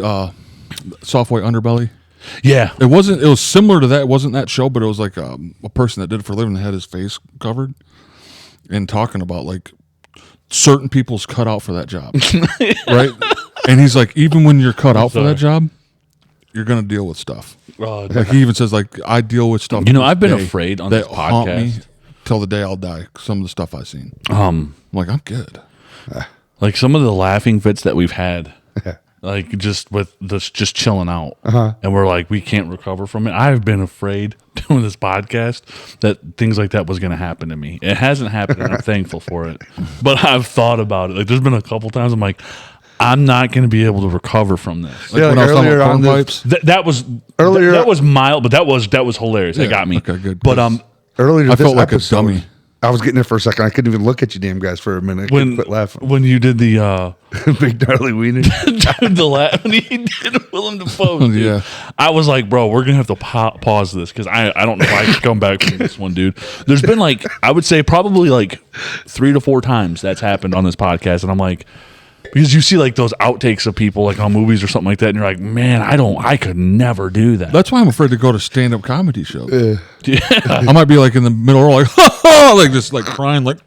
Soft White Underbelly. Yeah. It was similar to that. It wasn't that show, but it was like a person that did it for a living that had his face covered and talking about like certain people's cut out for that job. Right? And he's like, even when you're cut out for that job, you're going to deal with stuff. Like he even says, like, I deal with stuff. You know, I've been afraid on this haunt me podcast till the day I'll die. Some of the stuff I've seen. I'm like, I'm good. Like some of the laughing fits that we've had, like just with this, just chilling out, and we're like, we can't recover from it. I've been afraid doing this podcast that things like that was going to happen to me. It hasn't happened, and I'm thankful for it. But I've thought about it. Like there's been a couple times I'm like, I'm not going to be able to recover from this. Like when I was talking about corn pipes. That was earlier. That was mild, but that was hilarious. It got me. Okay, good. But earlier, I this felt like episode, a dummy. I was getting there for a second. I couldn't even look at you, damn guys, for a minute. I couldn't quit laughing. When you did the big gnarly wiener, when he did Willem Dafoe, dude, Yeah. I was like, bro, we're gonna have to pause this because I don't know if I can come back from this one, dude. There's been like, I would say probably like 3 to 4 times that's happened on this podcast, and I'm like, because you see like those outtakes of people like on movies or something like that, and you're like, man, I could never do that. That's why I'm afraid to go to stand-up comedy shows. Yeah. I might be like in the middle, like, like just like crying, like,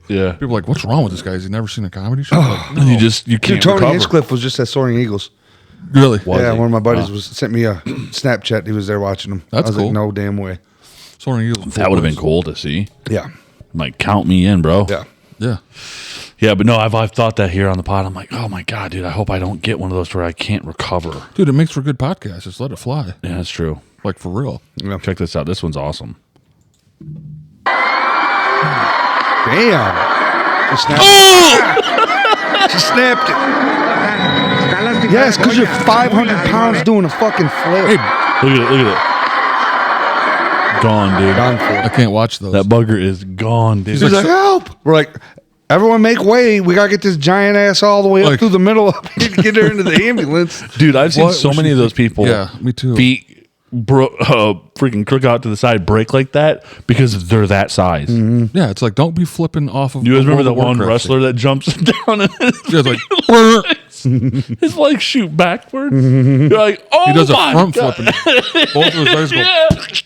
Yeah. People are like, what's wrong with this guy? Has he never seen a comedy show? Like, And you Dude, can't Tony recover. Hinchcliffe was just at Soaring Eagles. Really? Yeah, one of my buddies sent me a Snapchat. He was there watching them. That's I was cool. like, no damn way. Soaring Eagles. That would have been cool to see. Yeah. Like, count me in, bro. Yeah. Yeah. Yeah, but no, I've thought that here on the pod. I'm like, oh my God, dude, I hope I don't get one of those where I can't recover. Dude, it makes for good podcasts. Just let it fly. Yeah, that's true. Like, for real. Yeah. Check this out. This one's awesome. Damn. She snapped it. She snapped it. Yes, because you're 500 pounds doing a fucking flip. Hey, Look at it. Gone, dude. Done for. I can't watch those. That bugger is gone, dude. He's like, help. We're like, everyone make way. We got to get this giant ass all the way up Like- through the middle of it to get her into the ambulance. Dude, I've seen What so was many she of those people. Yeah, me too. Feet freaking crook out to the side, break like that because they're that size. Yeah, it's like, don't be flipping off of You guys the remember that World of one Warcraft wrestler that jumps down and thing. Yeah, it's like, his legs shoot backwards? You're like, oh he does a my front God. flip and both of his legs go.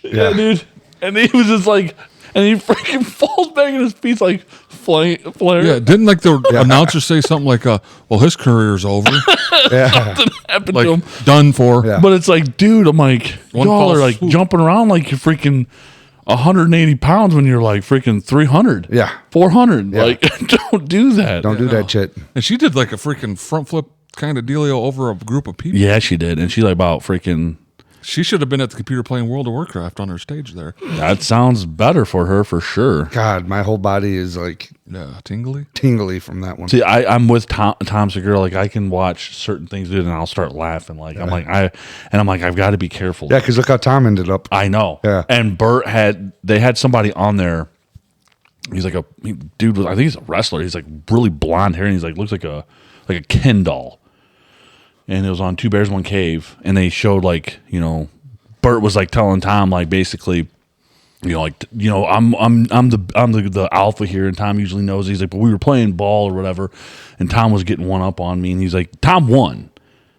Yeah, dude. And he was just like, and he freaking falls back and his feet's like flare. Yeah, didn't like the announcer say something like, well, his career's over. Something happened to him. Like, done for. Yeah. But it's like, dude, I'm like, One y'all false are like swoop. jumping around like you're freaking 180 pounds when you're like freaking 300. Yeah. 400. Like, don't do that. Don't do that shit. And she did like a freaking front flip kind of dealio over a group of people. Yeah, she did. And she like about freaking... She should have been at the computer playing World of Warcraft on her stage there. That sounds better for her for sure. God, my whole body is like tingly from that one. See, I'm with Tom Segura. Like, I can watch certain things, dude, and I'll start laughing. Like, I'm like, I've got to be careful. Yeah, because look how Tom ended up. I know. Yeah. And Bert they had somebody on there. He's like dude. I think he's a wrestler. He's like really blonde hair, and he's like looks like a Ken doll. And it was on Two Bears, One Cave, and they showed like, you know, Bert was like telling Tom like basically, you know, like, you know, I'm the alpha here, and Tom usually knows. He's like, but we were playing ball or whatever, and Tom was getting one up on me, and he's like, Tom won.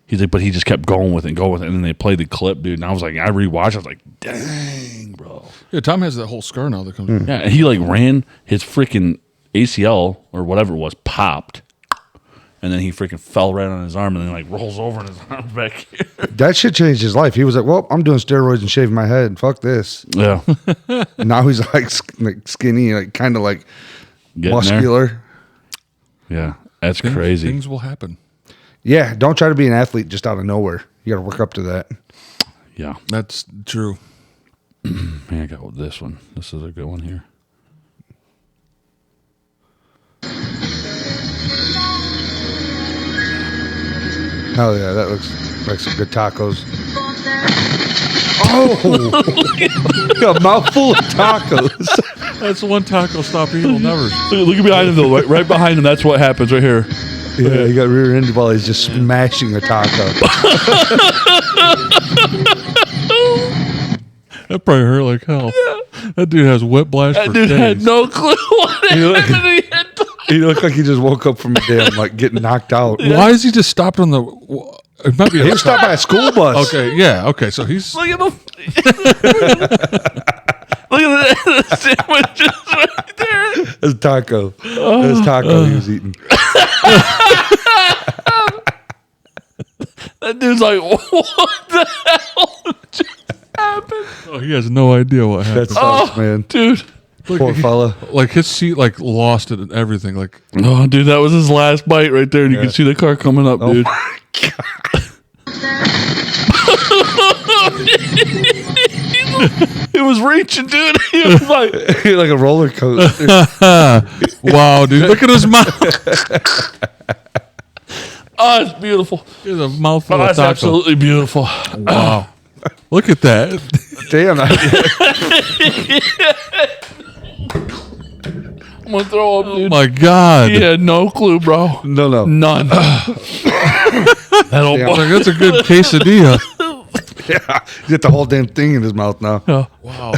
He's like, but he just kept going with it, and then they played the clip, dude, and I was like, I rewatched, I was like, dang, bro. Yeah, Tom has that whole scar now that comes. Yeah, and he like ran his freaking ACL or whatever it was popped. And then he freaking fell right on his arm and then like rolls over and his arm back here. That shit changed his life. He was like, well, I'm doing steroids and shaving my head. Fuck this. Yeah. And now he's like skinny, like kind of like Getting muscular. There. Yeah. That's crazy. Things will happen. Yeah. Don't try to be an athlete just out of nowhere. You got to work up to that. Yeah. That's true. Man, I got this one. This is a good one here. Hell yeah, that looks like some good tacos. Oh, got a mouthful of tacos. That's one taco stop he'll never. Look behind him though, right behind him. That's what happens right here. Yeah, he got rear-ended while he's just smashing a taco. That probably hurt like hell. Yeah. That dude has whiplash That for dude days. had no clue what happened. He looked like he just woke up from a damn like getting knocked out. Yeah. Why is he just stopped on the? It might be. He was stopped by a school bus. Okay, yeah, okay. So he's. Look at the. Look at the sandwiches right there. It's taco. It's taco he was eating. That dude's like, what the hell just happened? Oh, he has no idea what happened. That sucks, man. Dude. Poor fella. Like his seat, like lost it and everything. Like, oh, dude, that was his last bite right there, and you can see the car coming up, dude. My God. He was reaching, dude. He was like, like a roller coaster. wow, dude, look at his mouth. oh, it's beautiful. He has a mouthful Oh, of that's taco. absolutely beautiful. Wow, look at that. Damn. I'm gonna throw up, dude. Oh my God. He had no clue, bro. No. None. That old boy. Like, that's a good quesadilla. Yeah, he got the whole damn thing in his mouth now. Yeah. Wow.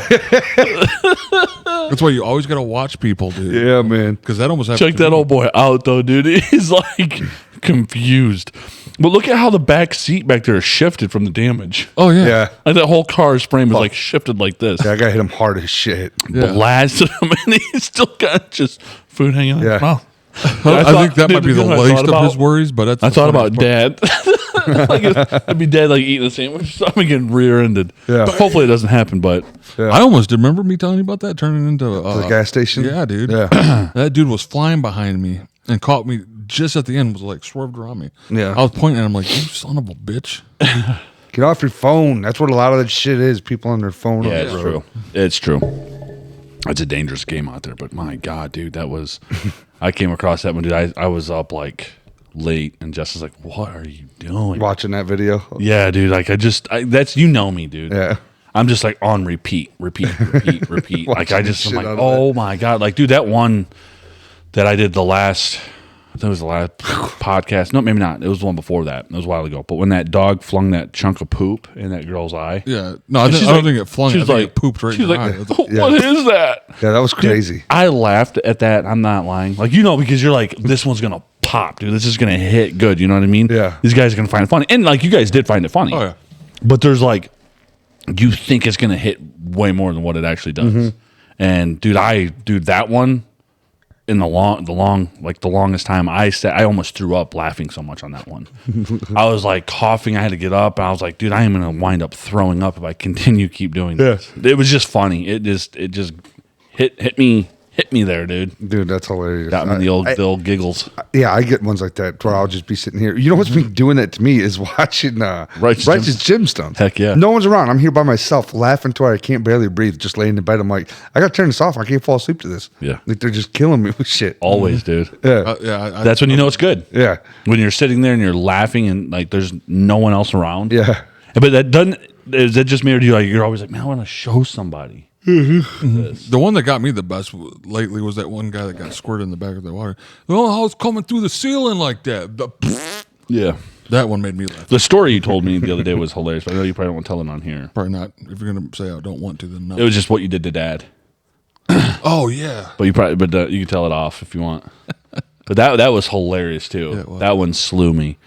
That's why you always got to watch people, dude. Yeah, man. Because that almost happened. Check that old boy out, though, dude. He's like confused. But look at how the back seat back there is shifted from the damage. Oh yeah. Yeah. Like that whole car's frame is like shifted like this. Yeah, I got hit him hard as shit. Yeah. Blasted him, and he's still got just food hanging out. Yeah. Wow. I think that might be the least of his worries, but that's. I the thought about funniest part. Dad. Like I'd be dead, like eating a sandwich. So I'm getting rear-ended. Yeah. But hopefully it doesn't happen. But I almost did. Remember me telling you about that turning into The gas station? Yeah, dude. Yeah. That dude was flying behind me and caught me just at the end. Was like swerved around me. Yeah. I was pointing at him like, "You son of a bitch." Get off your phone. That's what a lot of that shit is. People on their phone. yeah, on it's the true. road. It's true. It's a dangerous game out there. But my God, dude, that was. I came across that one, dude. I was up like late, and Jess was like, "What are you doing?" Watching that video. Yeah, dude. Like that's you know me, dude. Yeah. I'm just like on repeat. Like I just I'm shit like, out of oh my God. Like, dude, that one that I did I think it was the last podcast. No, maybe not. It was the one before that. It was a while ago. But when that dog flung that chunk of poop in that girl's eye. Yeah. No, I don't think it flung. I think it pooped right in her eye. What is that? Yeah, that was crazy. Dude, I laughed at that. I'm not lying. Like, you know, because you're like, this one's going to pop, dude. This is going to hit good. You know what I mean? Yeah. These guys are going to find it funny. And like, you guys did find it funny. Oh, yeah. But there's like, you think it's going to hit way more than what it actually does. And dude, that one, in the longest time. I almost threw up laughing so much on that one. I was like coughing. I had to get up, and I was like, dude, I am gonna wind up throwing up if I keep doing this. It was just funny. It just hit me there, dude. Dude, that's hilarious. Got me the old giggles. Yeah, I get ones like that where I'll just be sitting here. You know what's been doing that to me is watching Righteous Gemstones. Heck yeah. No one's around. I'm here by myself, laughing to where I can't barely breathe, just laying in bed. I'm like, I gotta turn this off. I can't fall asleep to this. Yeah. Like they're just killing me with shit. Always, dude. Yeah. That's when you know it's good. Yeah. When you're sitting there and you're laughing and like there's no one else around. Yeah. But is that just me, or do you're always like, man, I want to show somebody. The one that got me the best lately was that one guy that got squirted in the back of the water. Oh, how it's coming through the ceiling like that? Yeah. That one made me laugh. The story you told me the other day was hilarious, but I know you probably don't want to tell it on here. Probably not. If you're going to say I don't want to, then no. It was just what you did to Dad. Oh, yeah. But you can tell it off if you want. But that was hilarious, too. Yeah, that one slew me.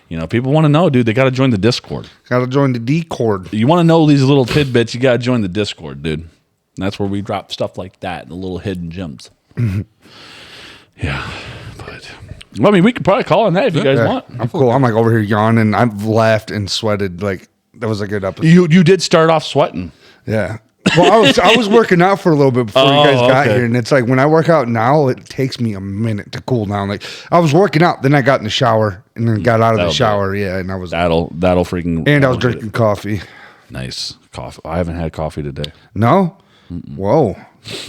You know, people want to know, dude. They got to join the Discord. Got to join the D-Cord. You want to know these little tidbits, you got to join the Discord, dude. And that's where we drop stuff like that, the little hidden gems. Yeah, but I mean, we could probably call on that if you guys want. I'm cool. I'm like over here yawning. I've laughed and sweated. Like that was a good episode. You did start off sweating. Yeah. Well, I was working out for a little bit before you guys got here, and it's like when I work out now, it takes me a minute to cool down. Like I was working out, then I got in the shower, and then got out of the shower. Yeah, and I was that'll freaking. And I was drinking coffee. Nice coffee. I haven't had coffee today. No. Mm-mm. Whoa,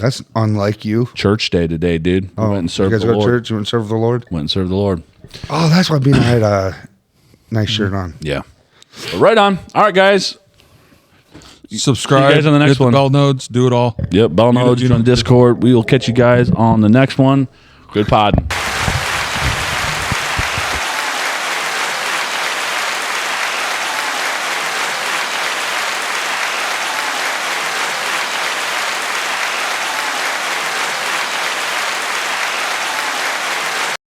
that's unlike you. Church day today, dude. We went and served the Lord. You guys go to church? You went and served the Lord? Went and served the Lord. Oh, that's why Bean had a nice shirt on. Yeah. But right on. All right, guys. Subscribe. See you guys on the next one. Bell nodes. Do it all. Yep. Bell nodes. Join Discord. We will catch you guys on the next one. Good pod.